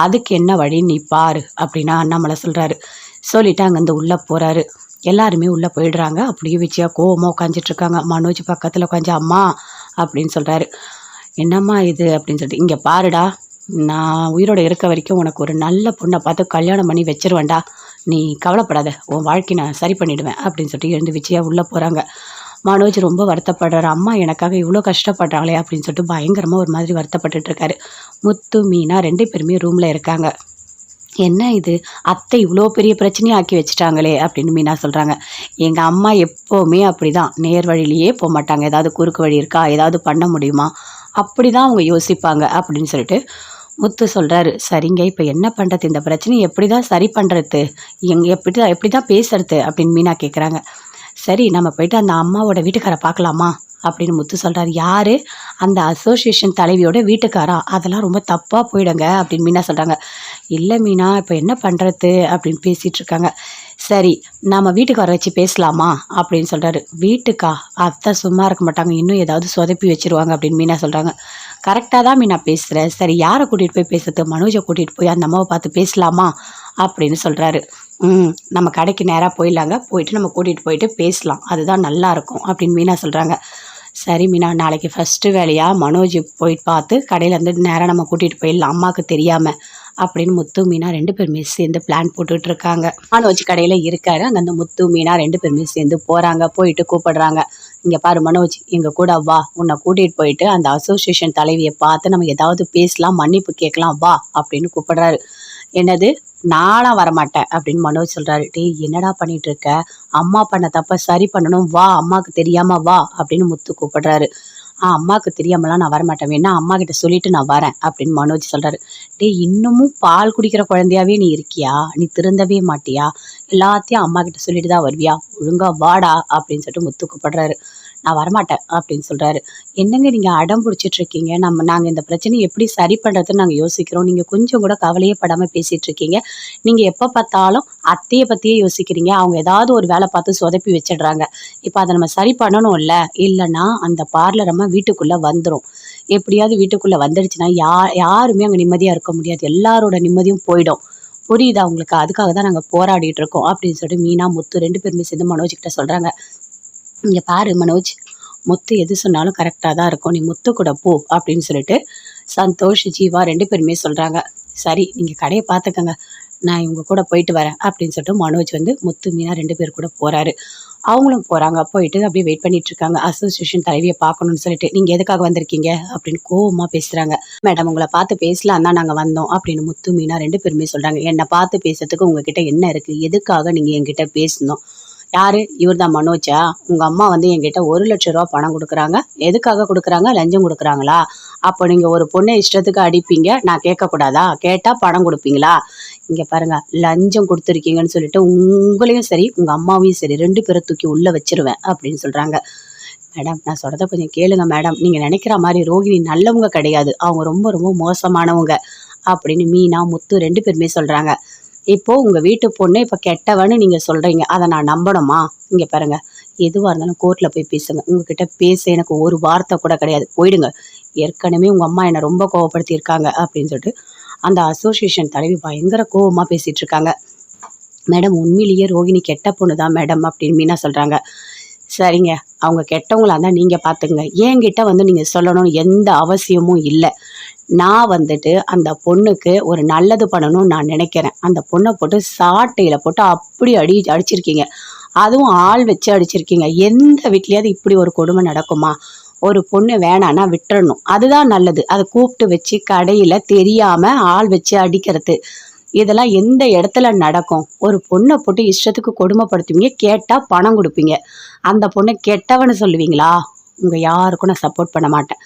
அதுக்கு என்ன வழி நீ பாரு அப்படின்னா அண்ணாமலை சொல்கிறாரு. சொல்லிவிட்டு அங்கேருந்து உள்ளே போகிறாரு. எல்லாருமே உள்ளே போயிடுறாங்க. அப்படியே விஜயா கோவமாக உட்காந்துட்ருக்காங்க. மனோஜ் பக்கத்தில் உட்காந்து அம்மா அப்படின்னு சொல்கிறாரு. என்னம்மா இது அப்படின்னு சொல்லிட்டு, இங்கே பாருடா, நான் உயிரோடு இருக்க வரைக்கும் உனக்கு ஒரு நல்ல பொண்ணை பார்த்து கல்யாணம் பண்ணி வச்சிருவேன்டா, நீ கவலைப்படாத, உன் வாழ்க்கையை நான் சரி பண்ணிவிடுவேன் அப்படின்னு சொல்லிட்டு எழுந்து விஜயா உள்ளே போகிறாங்க. மனோஜ் ரொம்ப வருத்தப்படுறாரு. அம்மா எனக்காக இவ்வளோ கஷ்டப்படுறாங்களே அப்படின்னு சொல்லிட்டு பயங்கரமாக ஒரு மாதிரி வருத்தப்பட்டுட்டு இருக்காரு. முத்து மீனா 2 பேருமே ரூமில் இருக்காங்க. என்ன இது, அத்தை இவ்வளோ பெரிய பிரச்சனையை ஆக்கி வச்சுட்டாங்களே அப்படின்னு மீனா சொல்கிறாங்க. எங்கள் அம்மா எப்போவுமே அப்படி தான், நேர் வழியிலேயே போக மாட்டாங்க. ஏதாவது குறுக்கு வழி இருக்கா, ஏதாவது பண்ண முடியுமா, அப்படி தான் அவங்க யோசிப்பாங்க அப்படின்னு சொல்லிட்டு முத்து சொல்கிறாரு. சரிங்க, இப்போ என்ன பண்ணுறது, இந்த பிரச்சனையை எப்படி தான் சரி பண்ணுறது, எப்படி தான் பேசுறது அப்படின்னு மீனா கேட்குறாங்க. சரி, நம்ம போயிட்டு அந்த அம்மாவோட வீட்டுக்காரை பார்க்கலாமா அப்படின்னு முத்து சொல்கிறாரு. யார், அந்த அசோசியேஷன் தலைவியோட வீட்டுக்காரா, அதெல்லாம் ரொம்ப தப்பாக போயிடுங்க அப்படின்னு மீனா சொல்கிறாங்க. இல்லை மீனா, இப்போ என்ன பண்ணுறது அப்படின்னு பேசிகிட்டு இருக்காங்க. சரி, நம்ம வீட்டுக்கு வர வச்சு பேசலாமா அப்படின்னு சொல்கிறாரு. வீட்டுக்கா, அத்தை சும்மா இருக்க மாட்டாங்க, இன்னும் ஏதாவது சொதப்பி வச்சுருவாங்க அப்படின்னு மீனா சொல்கிறாங்க. கரெக்டாக தான் மீனா பேசுகிறேன். சரி, யாரை கூட்டிகிட்டு போய் பேசுறது, மனோஜை கூட்டிகிட்டு போய் அந்த அம்மாவை பார்த்து பேசலாமா அப்படின்னு சொல்கிறாரு. நம்ம கடைக்கு நேராக போயிடலாங்க, போயிட்டு நம்ம கூட்டிகிட்டு போயிட்டு பேசலாம், அதுதான் நல்லாயிருக்கும் அப்படின்னு மீனா சொல்கிறாங்க. சரி மீனா, நாளைக்கு ஃபஸ்ட்டு வேலையாக மனோஜ் போயிட்டு பார்த்து கடையிலேருந்து நேராக நம்ம கூட்டிகிட்டு போயிடலாம், அம்மாவுக்கு தெரியாமல் அப்படின்னு முத்து மீனா 2 பேருமே சேர்ந்து பிளான் போட்டுட்ருக்காங்க. மனோஜ் கடையில் இருக்காரு. அங்கே அந்த முத்து மீனா 2 பேருமே சேர்ந்து போகிறாங்க. போயிட்டு கூப்பிடுறாங்க. இங்கே பாரு மனோஜ், எங்கள் கூட வா, உன்னை கூட்டிகிட்டு போயிட்டு அந்த அசோசியேஷன் தலைவியை பார்த்து நம்ம ஏதாவது பேசலாம், மன்னிப்பு கேட்கலாம், வா அப்படின்னு கூப்பிடுறாரு. என்னது, நானா வரமாட்டேன் அப்படின்னு மனோஜ் சொல்கிறாரு. டேய், என்னடா பண்ணிட்டு இருக்க, அம்மா பண்ண தப்ப சரி பண்ணணும், வா, அம்மாவுக்கு தெரியாமல் வா அப்படின்னு முத்து கூப்பிடுறாரு. அம்மாவுக்கு தெரியாமலாம் நான் வரமாட்டேன், வேணா அம்மா கிட்ட சொல்லிட்டு நான் வரேன் அப்படின்னு மனோஜ் சொல்கிறாரு. டேய், இன்னமும் பால் குடிக்கிற குழந்தையாவே நீ இருக்கியா, நீ திருந்தவே மாட்டியா, எல்லாத்தையும் அம்மா கிட்ட சொல்லிட்டு தான் வருவியா, ஒழுங்கா வாடா அப்படின்னு சொல்லிட்டு முத்து கூப்பிடுறாரு. நான் வரமாட்டேன் அப்படின்னு சொல்கிறாரு. என்னங்க நீங்கள் அடம் பிடிச்சிட்டு இருக்கீங்க, நாங்கள் இந்த பிரச்சனையை எப்படி சரி பண்ணுறதுன்னு நாங்கள் யோசிக்கிறோம், நீங்கள் கொஞ்சம் கூட கவலையே படாமல் பேசிகிட்டு இருக்கீங்க. நீங்கள் எப்போ பார்த்தாலும் அத்தையை பற்றியே யோசிக்கிறீங்க, அவங்க ஏதாவது ஒரு வேலை பார்த்து சொதப்பி வச்சிடுறாங்க. இப்போ அதை நம்ம சரி பண்ணணும் இல்லைன்னா அந்த பார்லர் அம்மா வீட்டுக்குள்ளே வந்துடும். எப்படியாவது வீட்டுக்குள்ளே வந்துடுச்சுன்னா யாருமே அங்கே நிம்மதியாக இருக்க முடியாது, எல்லாரோட நிம்மதியும் போயிடும். புரியுதா உங்களுக்கு, அதுக்காக தான் நாங்கள் போராடிட்டு இருக்கோம் அப்படின்னு சொல்லிட்டு மீனா முத்து 2 பேருமே சேர்ந்து மனோஜ் கிட்ட சொல்கிறாங்க. இங்கே பாரு மனோஜ், முத்து எது சொன்னாலும் கரெக்டாக தான் இருக்கும், நீ முத்து கூட போ அப்படின்னு சொல்லிட்டு சந்தோஷ் ஜீவா 2 பேருமே சொல்கிறாங்க. சரி, நீங்கள் கடையை பார்த்துக்கங்க, நான் இவங்க கூட போயிட்டு வரேன் அப்படின்னு சொல்லிட்டு மனோஜ் வந்து முத்து மீனா 2 பேர் கூட போகிறாரு. அவங்களும் போகிறாங்க. போயிட்டு அப்படியே வெயிட் பண்ணிட்டு இருக்காங்க, அசோசியேஷன் தலைவியை பார்க்கணும்னு சொல்லிட்டு. நீங்கள் எதுக்காக வந்திருக்கீங்க அப்படின்னு கோவமாக பேசுகிறாங்க. மேடம், உங்களை பார்த்து பேசலாம் தான் நாங்கள் வந்தோம் அப்படின்னு முத்து மீனா 2 பேருமே சொல்கிறாங்க. என்னை பார்த்து பேசுறதுக்கு உங்ககிட்ட என்ன இருக்குது, எதுக்காக நீங்கள் என்கிட்ட பேசணும், யாரு, இவர் தான் மனோஜா, உங்கள் அம்மா வந்து என்கிட்ட 1,00,000 ரூபா பணம் கொடுக்குறாங்க, எதுக்காக கொடுக்குறாங்க, லஞ்சம் கொடுக்குறாங்களா, அப்போ நீங்கள் ஒரு பொண்ணை இஷ்டத்துக்கு அடிப்பீங்க, நான் கேட்கக்கூடாதா, கேட்டால் பணம் கொடுப்பீங்களா, இங்கே பாருங்கள், லஞ்சம் கொடுத்துருக்கீங்கன்னு சொல்லிட்டு உங்களையும் சரி உங்கள் அம்மாவையும் சரி 2 பேரை தூக்கி உள்ளே வச்சிருவேன் அப்படின்னு சொல்கிறாங்க. மேடம், நான் சொல்கிறத கொஞ்சம் கேளுங்க மேடம், நீங்கள் நினைக்கிற மாதிரி ரோகிணி நல்லவங்க கிடையாது, அவங்க ரொம்ப ரொம்ப மோசமானவங்க அப்படின்னு மீனா முத்து 2 பேருமே சொல்கிறாங்க. இப்போது உங்கள் வீட்டு பொண்ணு இப்போ கெட்டவன்னு நீங்கள் சொல்கிறீங்க, அதை நான் நம்பணுமா, இங்கே பாருங்கள், எதுவாக இருந்தாலும் கோர்ட்டில் போய் பேசுங்க, உங்ககிட்ட பேச எனக்கு ஒரு வார்த்தை கூட கிடையாது, போயிடுங்க, ஏற்கனவே உங்கள் அம்மா என்னை ரொம்ப கோவப்படுத்தியிருக்காங்க அப்படின்னு சொல்லிட்டு அந்த அசோசியேஷன் தலைவி பயங்கர கோவமாக பேசிகிட்டு இருக்காங்க. மேடம், உண்மையிலேயே ரோகிணி கெட்ட பொண்ணு தான் மேடம் அப்படின்னு மீனா சொல்கிறாங்க. சரிங்க, அவங்க கெட்டவங்களா இருந்தால் நீங்கள் பார்த்துங்க, என்கிட்ட வந்து நீங்கள் சொல்லணும்னு எந்த அவசியமும் இல்லை. நான் வந்துட்டு அந்த பொண்ணுக்கு ஒரு நல்லது பண்ணணும்னு நான் நினைக்கிறேன். அந்த பொண்ணை போட்டு சாட்டையில் போட்டு அப்படி அடிச்சிருக்கீங்க, அதுவும் ஆள் வச்சு அடிச்சிருக்கீங்க. எந்த வீட்லையாவது இப்படி ஒரு கொடுமை நடக்குமா? ஒரு பொண்ணு வேணான்னா விட்டுறணும், அதுதான் நல்லது. அதை கூப்பிட்டு வச்சு கடையில் தெரியாமல் ஆள் வச்சு அடிக்கிறது, இதெல்லாம் எந்த இடத்துல நடக்கும்? ஒரு பொண்ணை போட்டு இஷ்டத்துக்கு கொடுமைப்படுத்துவீங்க, கேட்டால் பணம் கொடுப்பீங்க, அந்த பொண்ணை கெட்டவன்னு சொல்லுவீங்களா? உங்கள் யாருக்கும் நான் சப்போர்ட் பண்ண மாட்டேன்.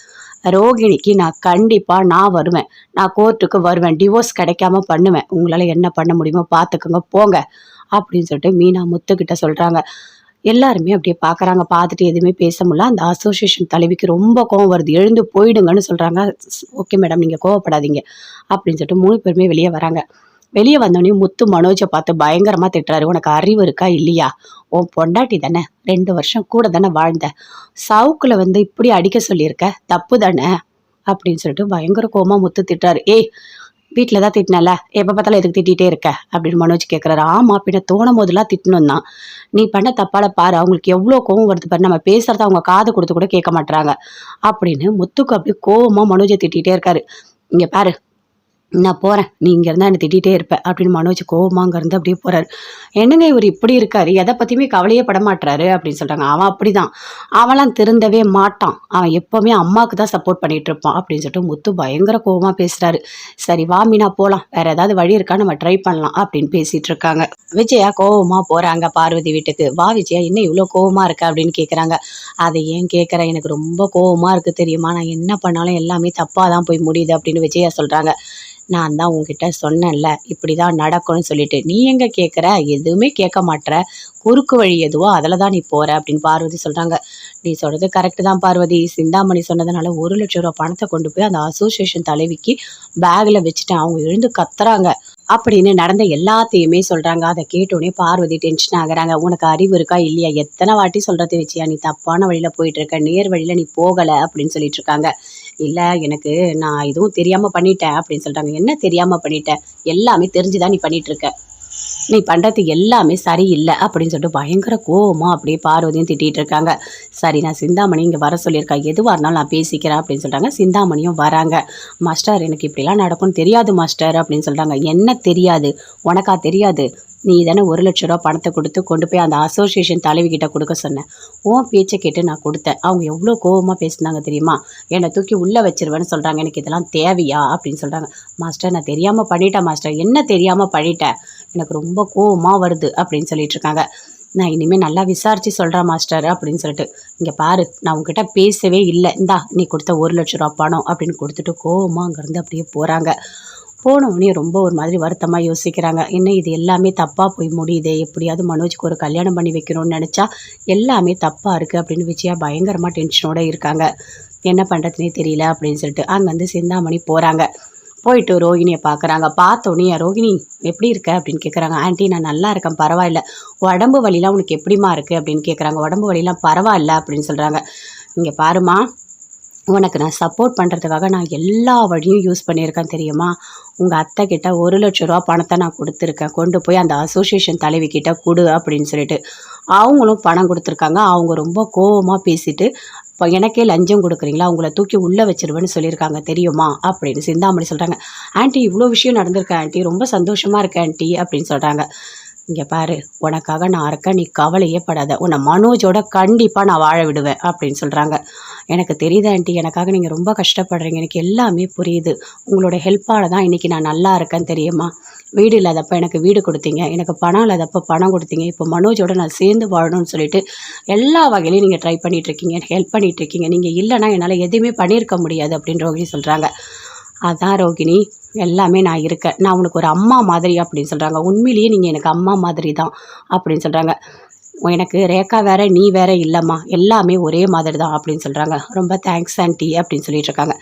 ரோகிணிக்கு நான் கண்டிப்பாக நான் வருவேன். நான் கோர்ட்டுக்கு வருவேன். டிவோர்ஸ் கிடைக்காம பண்ணுவேன். உங்களால் என்ன பண்ண முடியுமோ பார்த்துக்கோங்க போங்க அப்படின்னு சொல்லிட்டு மீனா முத்துக்கிட்ட சொல்கிறாங்க. எல்லாருமே அப்படியே பார்க்குறாங்க. பார்த்துட்டு எதுவுமே பேச முடியல. அந்த அசோசியேஷன் தலைவிக்கு ரொம்ப கோவம் வருது. எழுந்து போயிடுங்கன்னு சொல்கிறாங்க. ஓகே மேடம் நீங்கள் கோவப்படாதீங்க அப்படின்னு சொல்லிட்டு 3 பேருமே வெளியே வராங்க. வெளியே வந்தோடனே முத்து மனோஜை பார்த்து பயங்கரமாக திட்டுறாரு. உனக்கு அறிவு இருக்கா இல்லையா? உன் பொண்டாட்டி தானே, 2 வருஷம் கூட தானே வாழ்ந்த, சவுக்குல வந்து இப்படி அடிக்க சொல்லியிருக்க, தப்பு தானே அப்படின்னு சொல்லிட்டு பயங்கர கோவமா முத்து திட்டுறாரு. ஏய் வீட்டில் தான் திட்டினல, எப்போ பார்த்தாலும் எதுக்கு திட்டிகிட்டே இருக்க அப்படின்னு மனோஜ் கேட்குறாரு. ஆமாம் பின்ன தோணும் போதெல்லாம் திட்டணும் தான். நீ பண்ண தப்பால பாரு, அவங்களுக்கு எவ்வளோ கோவம் வருது பாரு, நம்ம பேசுறத அவங்க காது கொடுத்து கூட கேட்க மாட்டுறாங்க அப்படின்னு முத்துக்கு அப்படியே கோவமாக மனோஜை திட்டிகிட்டே இருக்காரு. இங்கே பாரு நான் போகிறேன், நீ இங்கே இருந்தால் என்னை திட்டிகிட்டே இருப்ப அப்படின்னு மனோஜ் கோவமாக அங்கேருந்து அப்படியே போகிறாரு. என்னங்க இவர் இப்படி இருக்காரு, எதை பற்றியுமே கவலையே பட மாட்டுறாரு அப்படின்னு சொல்கிறாங்க. அவன் அப்படி தான், அவன்லாம் திருந்தவே மாட்டான், அவன் எப்போவுமே அம்மாவுக்கு தான் சப்போர்ட் பண்ணிகிட்டு இருப்பான் அப்படின்னு சொல்லிட்டு முத்து பயங்கர கோவமாக பேசுகிறாரு. சரி வா மீனா போகலாம், வேறு ஏதாவது வழி இருக்கா நம்ம ட்ரை பண்ணலாம் அப்படின்னு பேசிகிட்டு இருக்காங்க. விஜயா கோவமாக போகிறாங்க பார்வதி வீட்டுக்கு. வா விஜயா இன்னும் இவ்வளோ கோவமாக இருக்க அப்படின்னு கேட்குறாங்க. அதை ஏன் கேட்குறேன், எனக்கு ரொம்ப கோவமாக இருக்குது தெரியுமா, நான் என்ன பண்ணாலும் எல்லாமே தப்பாக தான் போய் முடியுது அப்படின்னு விஜயா சொல்கிறாங்க. நான் தான் உங்ககிட்ட சொன்னேன்ல இப்படி தான் நடக்கும்னு சொல்லிட்டு, நீ எங்கே கேட்குற, எதுவுமே கேட்க மாட்ற, குறுக்கு வழி எதுவோ அதில் தான் நீ போகிற அப்படின்னு பார்வதி சொல்கிறாங்க. நீ சொல்கிறது கரெக்டு தான் பார்வதி, சிந்தாமணி சொன்னதுனால 1,00,000 ரூபா பணத்தை கொண்டு போய் அந்த அசோசியேஷன் தலைவிக்கு பேக்கில் வச்சுட்டேன், அவங்க எழுந்து கத்துறாங்க அப்படின்னு நடந்த எல்லாத்தையுமே சொல்கிறாங்க. அதை கேட்டோடனே பார்வதி டென்ஷன் ஆகுறாங்க. உனக்கு அறிவு இருக்கா இல்லையா, எத்தனை வாட்டி சொல்கிறது விஜயா, நீ தப்பான வழியில் போயிட்டுருக்க, நேர் வழியில் நீ போகலை அப்படின்னு சொல்லிட்டு இருக்காங்க. இல்லை எனக்கு நான் எதுவும் தெரியாமல் பண்ணிட்டேன் அப்படின்னு சொல்கிறாங்க. என்ன தெரியாமல் பண்ணிட்டேன், எல்லாமே தெரிஞ்சுதான் நீ பண்ணிகிட்ருக்க, நீ பண்ணுறது எல்லாமே சரியில்லை அப்படின்னு சொல்லிட்டு பயங்கர கோவமாக அப்படியே பார்வதியும் திட்டிகிட்டு இருக்காங்க. சரி நான் சிந்தாமணி இங்கே வர சொல்லியிருக்கா, எதுவாக இருந்தாலும் நான் பேசிக்கிறேன் அப்படின்னு சொல்கிறாங்க. சிந்தாமணியும் வராங்க. மாஸ்டர் எனக்கு இப்படிலாம் நடக்கும்னு தெரியாது மாஸ்டர் அப்படின்னு சொல்கிறாங்க. என்ன தெரியாது, உனக்கா தெரியாது, நீ தானே 1,00,000 ரூபா பணத்தை கொடுத்து கொண்டு போய் அந்த அசோசியேஷன் தலைவிக்கிட்ட கொடுக்க சொன்னேன், உன் பேச்சை கேட்டு நான் கொடுத்தேன், அவங்க எவ்வளோ கோவமாக பேசினாங்க தெரியுமா, என்னை தூக்கி உள்ளே வச்சிருவேன்னு சொல்கிறாங்க, எனக்கு இதெல்லாம் தேவையா அப்படின்னு சொல்கிறாங்க. மாஸ்டர் நான் தெரியாமல் பண்ணிட்டேன் மாஸ்டர், என்ன தெரியாமல் பண்ணிட்டேன், எனக்கு ரொம்ப கோவமாக வருது அப்படின்னு சொல்லிட்டு இருக்காங்க. நான் இனிமேல் நல்லா விசாரித்து சொல்கிறேன் மாஸ்டர் அப்படின்னு சொல்லிட்டு, இங்கே பாரு நான் உங்ககிட்ட பேசவே இல்லை, இந்தா நீ கொடுத்த 1,00,000 ரூபா பணம் அப்படின்னு கொடுத்துட்டு கோவமாக அங்கேருந்து அப்படியே போகிறாங்க. போனவுடனே ரொம்ப ஒரு மாதிரி வருத்தமாக யோசிக்கிறாங்க. என்ன இது எல்லாமே தப்பாக போய் முடியுதே, எப்படியாவது மனோஜுக்கு ஒரு கல்யாணம் பண்ணி வைக்கணும்னு நினச்சா எல்லாமே தப்பாக இருக்குது அப்படின்னு விஜயா பயங்கரமாக டென்ஷனோடு இருக்காங்க. என்ன பண்ணுறதுனே தெரியல அப்படின்னு சொல்லிட்டு அங்கேருந்து சிந்தாமணி போகிறாங்க. போயிட்டு ரோகிணியை பார்க்குறாங்க. பார்த்தோன்னே ரோகிணி எப்படி இருக்க அப்படின்னு கேட்குறாங்க. ஆண்டி நான் நல்லா இருக்கேன் பரவாயில்ல, உடம்பு வலிலாம் உனக்கு எப்படிமா இருக்குது அப்படின்னு கேட்குறாங்க. உடம்பு வலிலாம் பரவாயில்ல அப்படின்னு சொல்கிறாங்க. இங்கே பாருமா, உனக்கு நான் சப்போர்ட் பண்ணுறதுக்காக நான் எல்லா வழியும் யூஸ் பண்ணியிருக்கேன் தெரியுமா, உங்கள் அத்தை கிட்ட 1,00,000 ரூபா பணத்தை நான் கொடுத்துருக்கேன், கொண்டு போய் அந்த அசோசியேஷன் தலைவிக்கிட்ட கொடு அப்படின்னு சொல்லிட்டு. அவங்களும் பணம் கொடுத்துருக்காங்க. அவங்க ரொம்ப கோவமாக பேசிட்டு, இப்போ எனக்கே லஞ்சம் கொடுக்குறீங்களா, உங்களை தூக்கி உள்ளே வச்சிருவேன்னு சொல்லியிருக்காங்க தெரியுமா அப்படின்னு சிந்தாமணி சொல்கிறாங்க. ஆண்டி இவ்வளோ விஷயம் நடந்திருக்கேன் ஆண்டி, ரொம்ப சந்தோஷமாக இருக்கேன் ஆண்டி அப்படின்னு சொல்கிறாங்க. இங்கே பாரு உனக்காக நான் இருக்கேன், நீ கவலையே படாத, உன்னை மனோஜோட கண்டிப்பாக நான் வாழ விடுவேன் அப்படின்னு சொல்கிறாங்க. எனக்கு தெரியுது ஆண்டி, எனக்காக நீங்கள் ரொம்ப கஷ்டப்படுறீங்க, எனக்கு எல்லாமே புரியுது, உங்களோட ஹெல்ப்பால் தான் இன்றைக்கி நான் நல்லா இருக்கேன் தெரியுமா, வீடு இல்லாதப்போ எனக்கு வீடு கொடுத்தீங்க, எனக்கு பணம் இல்லாதப்போ பணம் கொடுத்தீங்க, இப்போ மனோஜோட நான் சேர்ந்து வாழணும்னு சொல்லிட்டு எல்லா வகையிலையும் நீங்கள் ட்ரை பண்ணிகிட்ருக்கீங்க, ஹெல்ப் பண்ணிகிட்ருக்கீங்க, நீங்கள் இல்லைனா என்னால் எதுவுமே பண்ணியிருக்க முடியாது அப்படின்னு ரோகிணி சொல்கிறாங்க. அதான் ரோகிணி எல்லாமே நான் இருக்கேன், நான் உனக்கு ஒரு அம்மா மாதிரி அப்படின்னு சொல்கிறாங்க. உண்மையிலேயே நீங்கள் எனக்கு அம்மா மாதிரி தான் அப்படின்னு சொல்கிறாங்க. எனக்கு ரேகா வேற நீ வேற இல்லைம்மா, எல்லாமே ஒரே மாதிரி தான் அப்படின்னு சொல்கிறாங்க. ரொம்ப தேங்க்ஸ் ஆண்டி அப்படின்னு சொல்லிட்டு இருக்காங்க.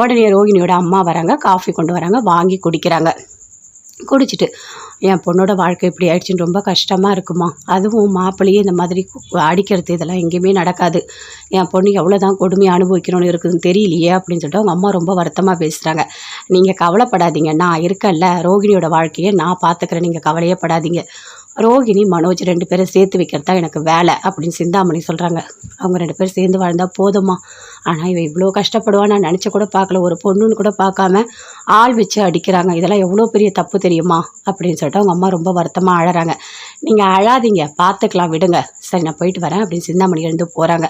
உடனே ரோகிணியோட அம்மா வராங்க, காஃபி கொண்டு வராங்க, வாங்கி குடிக்கிறாங்க. குடிச்சிட்டு என் பொண்ணோட வாழ்க்கை இப்படி ஆயிடுச்சுன்னு ரொம்ப கஷ்டமாக இருக்குமா, அதுவும் மாப்பிள்ளையே இந்த மாதிரி அடிக்கிறது இதெல்லாம் எங்கேயுமே நடக்காது, என் பொண்ணு எவ்வளோ தான் கொடுமையை அனுபவிக்கணும்னு இருக்குதுன்னு தெரியலையே அப்படின்னு சொல்லிட்டு அவங்க அம்மா ரொம்ப வருத்தமாக பேசுகிறாங்க. நீங்கள் கவலைப்படாதீங்க, நான் இருக்கேன்ல, ரோகிணியோட வாழ்க்கையை நான் பார்த்துக்கிறேன், நீங்கள் கவலையே படாதீங்க, ரோகிணி மனோஜ் 2 பேரும் சேர்த்து வைக்கிறதா எனக்கு வேலை அப்படின்னு சிந்தாமணி சொல்கிறாங்க. அவங்க 2 பேரும் சேர்ந்து வாழ்ந்தால் போதுமா, ஆனால் இவன் இவ்வளோ கஷ்டப்படுவான் நான் நினச்ச கூட பார்க்கல, ஒரு பொண்ணுன்னு கூட பார்க்காம ஆள் வச்சு அடிக்கிறாங்க, இதெல்லாம் எவ்வளோ பெரிய தப்பு தெரியுமா அப்படின்னு சொல்லிட்டு அவங்க அம்மா ரொம்ப வருத்தமாக அழறாங்க. நீங்கள் அழாதீங்க, பார்த்துக்கலாம் விடுங்க, சரி நான் போயிட்டு வரேன் அப்படின்னு சிந்தாமணி எழுந்து போகிறாங்க.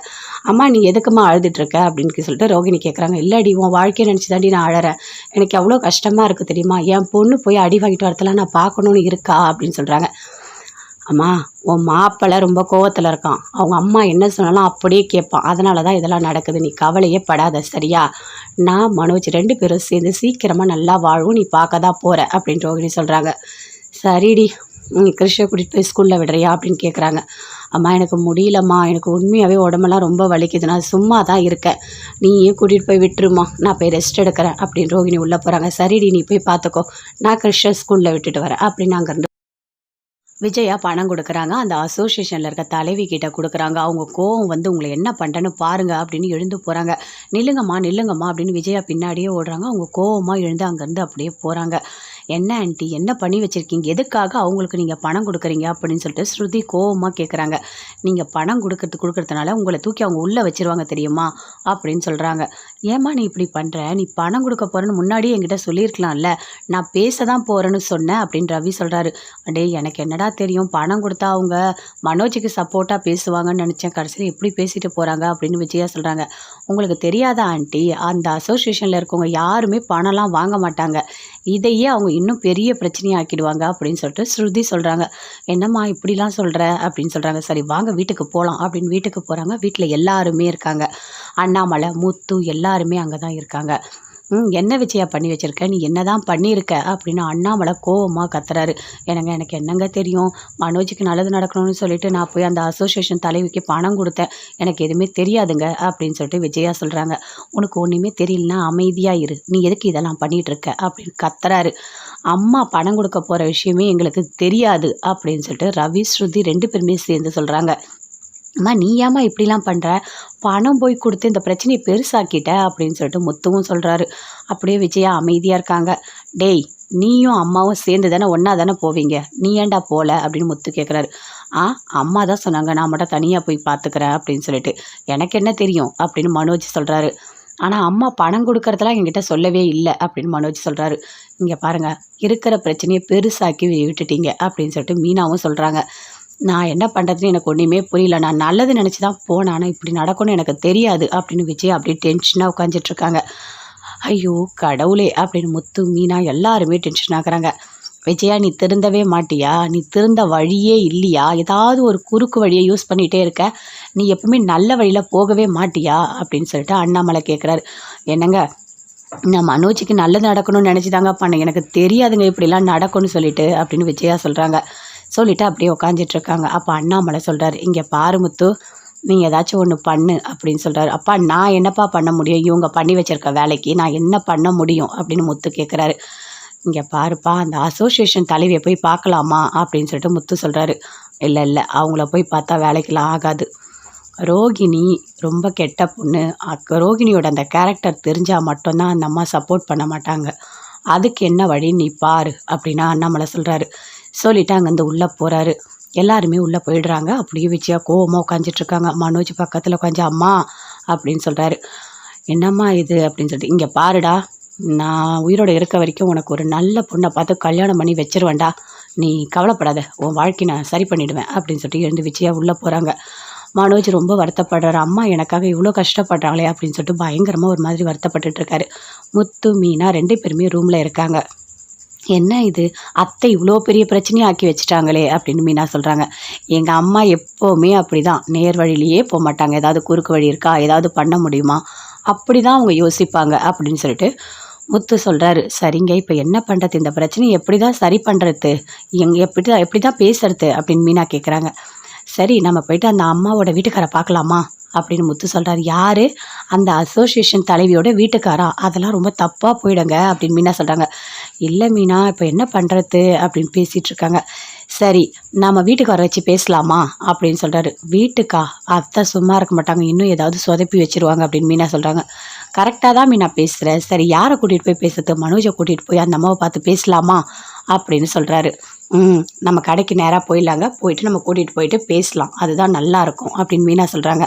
அம்மா நீ எதுக்குமா அழுதுட்டுருக்க அப்படின்னு சொல்லிட்டு ரோகிணி கேட்குறாங்க. இல்லடி உன் வாழ்க்கையை நினச்சி தாண்டி நான் அழறேன், எனக்கு எவ்வளோ கஷ்டமாக இருக்குது தெரியுமா, என் பொண்ணு போய் அடி வாங்கிட்டு வரதெல்லாம் நான் பார்க்கணுன்னு இருக்கா அப்படின்னு சொல்கிறாங்க. அம்மா உன் மாப்பிள்ளை ரொம்ப கோவத்தில் இருக்கான். அவங்க அம்மா என்ன சொன்னாலும் அப்படியே கேட்பான். அதனால தான் இதெல்லாம் நடக்குது. நீ கவலையே படாத சரியா? நான் மனோஜ் 2 பேரும் சேர்ந்து சீக்கிரமாக நல்லா வாழ்வோம். நீ பார்க்க தான் போகிற அப்படின்னு ரோகிணி சொல்கிறாங்க. சரிடி, நீ கிருஷ்ண கூட்டிகிட்டு போய் ஸ்கூலில் விடுறியா அப்படின்னு கேட்குறாங்க. அம்மா எனக்கு முடியலம்மா, எனக்கு உண்மையாகவே உடம்பெல்லாம் ரொம்ப வலிக்குது, நான் சும்மா தான் இருக்கேன், நீயே கூட்டிகிட்டு போய் விட்டுருமா, நான் போய் ரெஸ்ட் எடுக்கிறேன் அப்படின்னு ரோகிணி உள்ளே போகிறாங்க. சரிடி, நீ போய் பார்த்துக்கோ, நான் கிருஷ்ண ஸ்கூலில் விட்டுட்டு வரேன் அப்படின்னு அங்கேருந்து விஜயா பணம் கொடுக்குறாங்க. அந்த அசோசியேஷனில் இருக்க தலைவி கிட்ட கொடுக்குறாங்க. அவங்க கோவம் வந்து உங்களை என்ன பண்ணுறேன்னு பாருங்க அப்படின்னு எழுந்து போகிறாங்க. நில்லுங்கம்மா நில்லுங்கம்மா அப்படின்னு விஜயா பின்னாடியே ஓடுறாங்க. அவங்க கோவமாக எழுந்து அங்கேருந்து அப்படியே போகிறாங்க. என்ன ஆண்டி, என்ன பண்ணி வச்சுருக்கீங்க, எதுக்காக அவங்களுக்கு நீங்கள் பணம் கொடுக்குறீங்க அப்படின்னு சொல்லிட்டு ஸ்ருதி கோவமாக கேட்குறாங்க. நீங்கள் பணம் கொடுக்கறதுனால உங்களை தூக்கி அவங்க உள்ளே வச்சிருவாங்க தெரியுமா அப்படின்னு சொல்கிறாங்க. ஏம்மா நீ இப்படி பண்ணுற, நீ பணம் கொடுக்க போகிறேன்னு முன்னாடியே என்கிட்ட சொல்லியிருக்கலாம்ல, நான் பேச தான் போகிறேன்னு சொன்னேன் அப்படின்னு ரவி சொல்கிறாரு. அடே எனக்கு என்னடா தெரியும், பணம் கொடுத்தா அவங்க மனோஜுக்கு சப்போர்ட்டாக பேசுவாங்கன்னு நினச்சேன், கடைசியில் இப்படி பேசிட்டு போகிறாங்க அப்படின்னு விஜயா சொல்கிறாங்க. உங்களுக்கு தெரியாதா ஆண்டி, அந்த அசோசியேஷனில் இருக்கவங்க யாருமே பணம்லாம் வாங்க மாட்டாங்க, இதையே அவங்க இன்னும் பெரிய பிரச்சனையாக்கிடுவாங்க அப்படின்னு சொல்லிட்டு ஸ்ருதி சொல்கிறாங்க. என்னம்மா இப்படிலாம் சொல்கிற அப்படின்னு சொல்கிறாங்க. சரி வாங்க வீட்டுக்கு போகலாம் அப்படின்னு வீட்டுக்கு போகிறாங்க. வீட்டில் எல்லாருமே இருக்காங்க. அண்ணாமலை, முத்து எல்லாருமே அங்கே தான் இருக்காங்க. என்ன விஜயா பண்ணி வச்சுருக்க, நீ என்ன தான் பண்ணியிருக்க அப்படின்னு அண்ணாமலை கோவமாக கத்துறாரு. எனக்கு என்னங்க தெரியும், மனோஜுக்கு நல்லது நடக்கணும்னு சொல்லிட்டு நான் போய் அந்த அசோசியேஷன் தலைவிக்கு பணம் கொடுத்தேன், எனக்கு எதுவுமே தெரியாதுங்க அப்படின்னு சொல்லிட்டு விஜயா சொல்கிறாங்க. உனக்கு ஒன்றுமே தெரியலனா அமைதியாக இரு, நீ எதுக்கு இதெல்லாம் பண்ணிகிட்டு இருக்க அப்படின்னு கத்துறாரு. அம்மா பணம் கொடுக்க போகிற விஷயமே எங்களுக்கு தெரியாது அப்படின்னு சொல்லிட்டு ரவி ஸ்ருதி 2 பேருமே சேர்ந்து சொல்கிறாங்க. அம்மா நீ ஏம்மா இப்படிலாம் பண்ணுற, பணம் போய் கொடுத்து இந்த பிரச்சனையை பெருசாக்கிட்ட அப்படின்னு சொல்லிட்டு முத்துவும் சொல்கிறாரு. அப்படியே விஜயா அமைதியாக இருக்காங்க. டேய், நீயும் அம்மாவும் சேர்ந்து தானே ஒன்றா தானே போவீங்க, நீ ஏன்டா போகல அப்படின்னு முத்து கேட்குறாரு. அம்மா தான் சொன்னாங்க, நான் மட்டும் தனியாக போய் பார்த்துக்கிறேன் அப்படின்னு சொல்லிட்டு, எனக்கு என்ன தெரியும் அப்படின்னு மனோஜ் சொல்கிறாரு. ஆனால் அம்மா பணம் கொடுக்கறதெல்லாம் என்கிட்ட சொல்லவே இல்லை அப்படின்னு மனோஜ் சொல்கிறாரு. இங்கே பாருங்கள், இருக்கிற பிரச்சனையை பெருசாக்கி விட்டுட்டீங்க அப்படின்னு சொல்லிட்டு மீனாவும் சொல்கிறாங்க. நான் என்ன பண்ணுறதுன்னு எனக்கு ஒன்றுமே புரியல, நான் நல்லது நினச்சி தான் போனேன், ஆனால் இப்படி நடக்கும்னு எனக்கு தெரியாது அப்படின்னு விஜய் அப்படியே டென்ஷனாக உட்காந்துட்ருக்காங்க. ஐயோ கடவுளே அப்படின்னு முத்து, மீனா எல்லாருமே டென்ஷன் ஆகுறாங்க. விஜயா நீ திருந்தவே மாட்டியா, நீ திருந்த வழியே இல்லையா, ஏதாவது ஒரு குறுக்கு வழியை யூஸ் பண்ணிகிட்டே இருக்க, நீ எப்பவுமே நல்ல வழியில் போகவே மாட்டியா அப்படின்னு சொல்லிட்டு அண்ணாமலை கேட்குறாரு. என்னங்க, நான் மனோஜுக்கு நல்லது நடக்கணும்னு நினச்சி தாங்க பண்ணேன், எனக்கு தெரியாதுங்க இப்படிலாம் நடக்கும்னு சொல்லிட்டு அப்படின்னு விஜயா சொல்கிறாங்க. சொல்லிவிட்டு அப்படியே உட்காந்துட்ருக்காங்க. அப்போ அண்ணாமலை சொல்கிறாரு, இங்கே பாரு முத்து, நீங்கள் ஏதாச்சும் ஒன்று பண்ணு அப்படின்னு சொல்கிறாரு. அப்பா நான் என்னப்பா பண்ண முடியும், இவங்க பண்ணி வச்சுருக்க வேலைக்கு நான் என்ன பண்ண முடியும் அப்படின்னு முத்து கேட்குறாரு. இங்கே பாருப்பா, அந்த அசோசியேஷன் தலைவியை போய் பார்க்கலாமா அப்படின்னு சொல்லிட்டு முத்து சொல்கிறாரு. இல்லை அவங்கள போய் பார்த்தா வேலைக்கெல்லாம் ஆகாது, ரோகிணி ரொம்ப கெட்ட பொண்ணு, ரோகிணியோட அந்த கேரக்டர் தெரிஞ்சால் மட்டும்தான் அந்த அம்மா சப்போர்ட் பண்ண மாட்டாங்க, அதுக்கு என்ன வழி நீ பாரு அப்படின்னா அண்ணாமலை சொல்கிறாரு. சொல்லிவிட்டு அங்கேருந்து உள்ளே போகிறாரு. எல்லாருமே உள்ளே போயிடுறாங்க. அப்படியே விஜயா கோவமாக உட்காந்துட்ருக்காங்க. மனோஜ் பக்கத்தில் உட்காந்து அம்மா அப்படின்னு சொல்கிறாரு. என்னம்மா இது அப்படின்னு சொல்லிட்டு, இங்கே பாருடா, நான் உயிரோடு இருக்க வரைக்கும் உனக்கு ஒரு நல்ல பொண்ணை பார்த்து கல்யாணம் பண்ணி வச்சிருவேன்டா, நீ கவலைப்படாத, உன் வாழ்க்கை நான் சரி பண்ணிவிடுவேன் அப்படின்னு சொல்லிட்டு எழுந்து விஜயா உள்ளே போகிறாங்க. மனோஜ் ரொம்ப வருத்தப்படுறாரு. அம்மா எனக்காக இவ்வளோ கஷ்டப்படுறாங்களே அப்படின்னு சொல்லிட்டு பயங்கரமாக ஒரு மாதிரி வருத்தப்பட்டுட்டு இருக்காரு. முத்து, மீனா 2 பேருமே ரூமில் இருக்காங்க. என்ன இது, அத்தை இவ்வளோ பெரிய பிரச்சனையை ஆக்கி வச்சுட்டாங்களே அப்படின்னு மீனா சொல்கிறாங்க. எங்கள் அம்மா எப்போவுமே அப்படி தான், நேர் வழியிலேயே போக மாட்டாங்க, ஏதாவது குறுக்கு வழி இருக்கா, ஏதாவது பண்ண முடியுமா, அப்படி தான் அவங்க யோசிப்பாங்க அப்படின்னு சொல்லிட்டு முத்து சொல்கிறாரு. சரிங்க, இப்போ என்ன பண்ணுறது, இந்த பிரச்சனையை எப்படி தான் சரி பண்ணுறது, எப்படி தான் பேசுறது அப்படின்னு மீனா கேட்குறாங்க. சரி நம்ம போயிட்டு அந்த அம்மாவோட வீட்டுக்காரை பார்க்கலாமா அப்படின்னு முத்து சொல்கிறாரு. யார், அந்த அசோசியேஷன் தலைவியோட வீட்டுக்காரா, அதெல்லாம் ரொம்ப தப்பாக போயிடுங்க அப்படின்னு மீனா சொல்கிறாங்க. இல்லை மீனா, இப்போ என்ன பண்ணுறது அப்படின்னு பேசிகிட்டு இருக்காங்க. சரி நம்ம வீட்டுக்கார வச்சு பேசலாமா அப்படின்னு சொல்கிறாரு. வீட்டுக்கா, அத்தை சும்மா இருக்க மாட்டாங்க, இன்னும் ஏதாவது சொதப்பி வச்சுருவாங்க அப்படின்னு மீனா சொல்கிறாங்க. கரெக்டாக தான் மீனா பேசுகிறேன், சரி யாரை கூட்டிகிட்டு போய் பேசுறது, மனோஜை கூட்டிகிட்டு போய் அந்த அம்மாவை பார்த்து பேசலாமா அப்படின்னு சொல்கிறாரு. நம்ம கடைக்கு நேராக போயிடலாங்க, போயிட்டு நம்ம கூட்டிகிட்டு போயிட்டு பேசலாம், அதுதான் நல்லாயிருக்கும் அப்படின்னு மீனா சொல்கிறாங்க.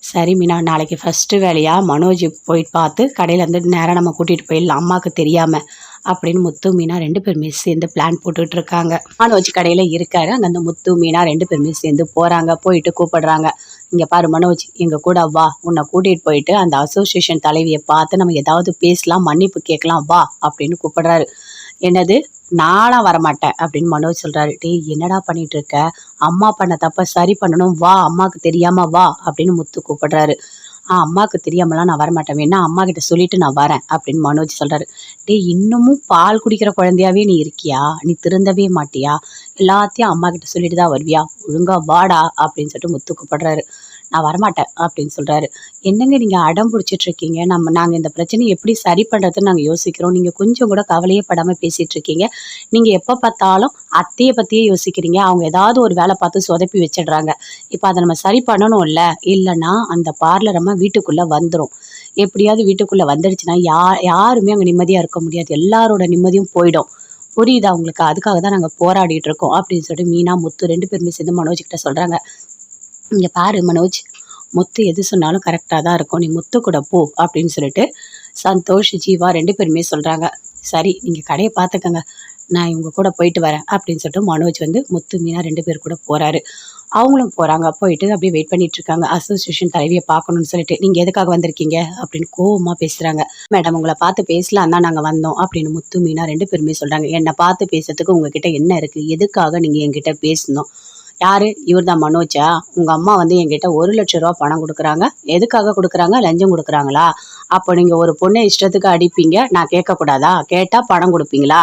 சரி மீனா, நாளைக்கு ஃபஸ்ட்டு வேலையாக மனோஜ் போயிட்டு பார்த்து கடையிலேருந்து நேராக நம்ம கூட்டிகிட்டு போயிடலாம் அம்மாவுக்கு தெரியாமல் அப்படின்னு முத்து, மீனா 2 பேருமே சேர்ந்து பிளான் போட்டுட்டு இருக்காங்க. மனோஜ் கடையில் இருக்காரு. அங்கே அந்த முத்து, மீனா 2 பேருமே சேர்ந்து போகிறாங்க. போயிட்டு கூப்பிடுறாங்க. இங்கே பாரு மனோஜ், எங்கள் கூட வா, உன்னை கூட்டிகிட்டு போயிட்டு அந்த அசோசியேஷன் தலைவியை பார்த்து நம்ம ஏதாவது பேசலாம், மன்னிப்பு கேட்கலாம், வா அப்படின்னு கூப்பிடுறாரு. என்னது, நானா வரமாட்டேன் அப்படின்னு மனோஜ் சொல்றாரு. டேய் என்னடா பண்ணிட்டு இருக்க? அம்மா பண்ண தப்ப சரி பண்ணணும், வா அம்மாக்கு தெரியாம வா அப்படின்னு முத்து கூப்பிடுறாரு. அம்மாக்கு தெரியாமலாம் நான் வரமாட்டேன், வேணா அம்மா கிட்ட சொல்லிட்டு நான் வரேன் அப்படின்னு மனோஜ் சொல்றாரு. டேய் இன்னமும் பால் குடிக்கிற குழந்தையாவே நீ இருக்கியா? நீ திருந்தவே மாட்டியா? எல்லாத்தையும் அம்மா கிட்ட சொல்லிட்டு தான் வருவியா? ஒழுங்கா வாடா அப்படின்னு சொல்லிட்டு முத்து கூப்பிடுறாரு. நான் வரமாட்டேன் அப்படின்னு சொல்றாரு. என்னங்க நீங்க அடம் பிடிச்சிட்டு இருக்கீங்க? நாங்க இந்த பிரச்சனையை எப்படி சரி பண்றதுன்னு நாங்க யோசிக்கிறோம். நீங்க கொஞ்சம் கூட கவலையே படாம பேசிட்டு இருக்கீங்க. நீங்க எப்ப பார்த்தாலும் அத்தைய பத்தியே யோசிக்கிறீங்க. அவங்க ஏதாவது ஒரு வேலை பார்த்து சொதப்பி வச்சிடுறாங்க. இப்ப அத நம்ம சரி பண்ணணும்ல. இல்லன்னா அந்த பார்லர் அம்மா வீட்டுக்குள்ள வந்துரும். எப்படியாவது வீட்டுக்குள்ள வந்துடுச்சுன்னா யாருமே அங்க நிம்மதியா இருக்க முடியாது. எல்லாரோட நிம்மதியும் போயிடும். புரியுதா உங்களுக்கு? அதுக்காக தான் நாங்க போராடிட்டு இருக்கோம் அப்படின்னு சொல்லிட்டு மீனா, முத்து 2 பேருமே சேர்ந்து மனோஜ் கிட்ட சொல்றாங்க. இங்க பாரு மனோஜ், முத்து எது சொன்னாலும் கரெக்டா தான் இருக்கும். நீ முத்து கூட போ அப்படின்னு சொல்லிட்டு சந்தோஷ், ஜீவா 2 பேருமே சொல்றாங்க. சரி நீங்க கடைய பார்த்துக்கங்க. நான் இவங்க கூட போயிட்டு வரேன் அப்படின்னு சொல்லிட்டு மனோஜ் வந்து முத்து, மீனா 2 பேர் கூட போறாரு. அவங்களும் போறாங்க. போயிட்டு அப்படியே வெயிட் பண்ணிட்டு இருக்காங்க. அசோசியேஷன் தலைவியை பார்க்கணும்னு சொல்லிட்டு. நீங்க எதுக்காக வந்திருக்கீங்க அப்படின்னு கோவமா பேசுறாங்க. மேடம் உங்களை பார்த்து பேசலாம் தான் நாங்க வந்தோம் அப்படின்னு முத்து, மீனா 2 பேருமே சொல்றாங்க. என்னை பார்த்து பேசுறதுக்கு உங்ககிட்ட என்ன இருக்கு? எதுக்காக நீங்க என்கிட்ட பேசணும்? யாரு? இவர்தான் மனோஜா? உங்க அம்மா வந்து என்கிட்ட 1,00,000 ரூபா பணம் கொடுக்குறாங்க. எதுக்காக கொடுக்குறாங்க? லஞ்சம் கொடுக்குறாங்களா? அப்போ நீங்க ஒரு பொண்ணை இஷ்டத்துக்கு அடிப்பீங்க, நான் கேட்கக்கூடாதா? கேட்டா பணம் கொடுப்பீங்களா?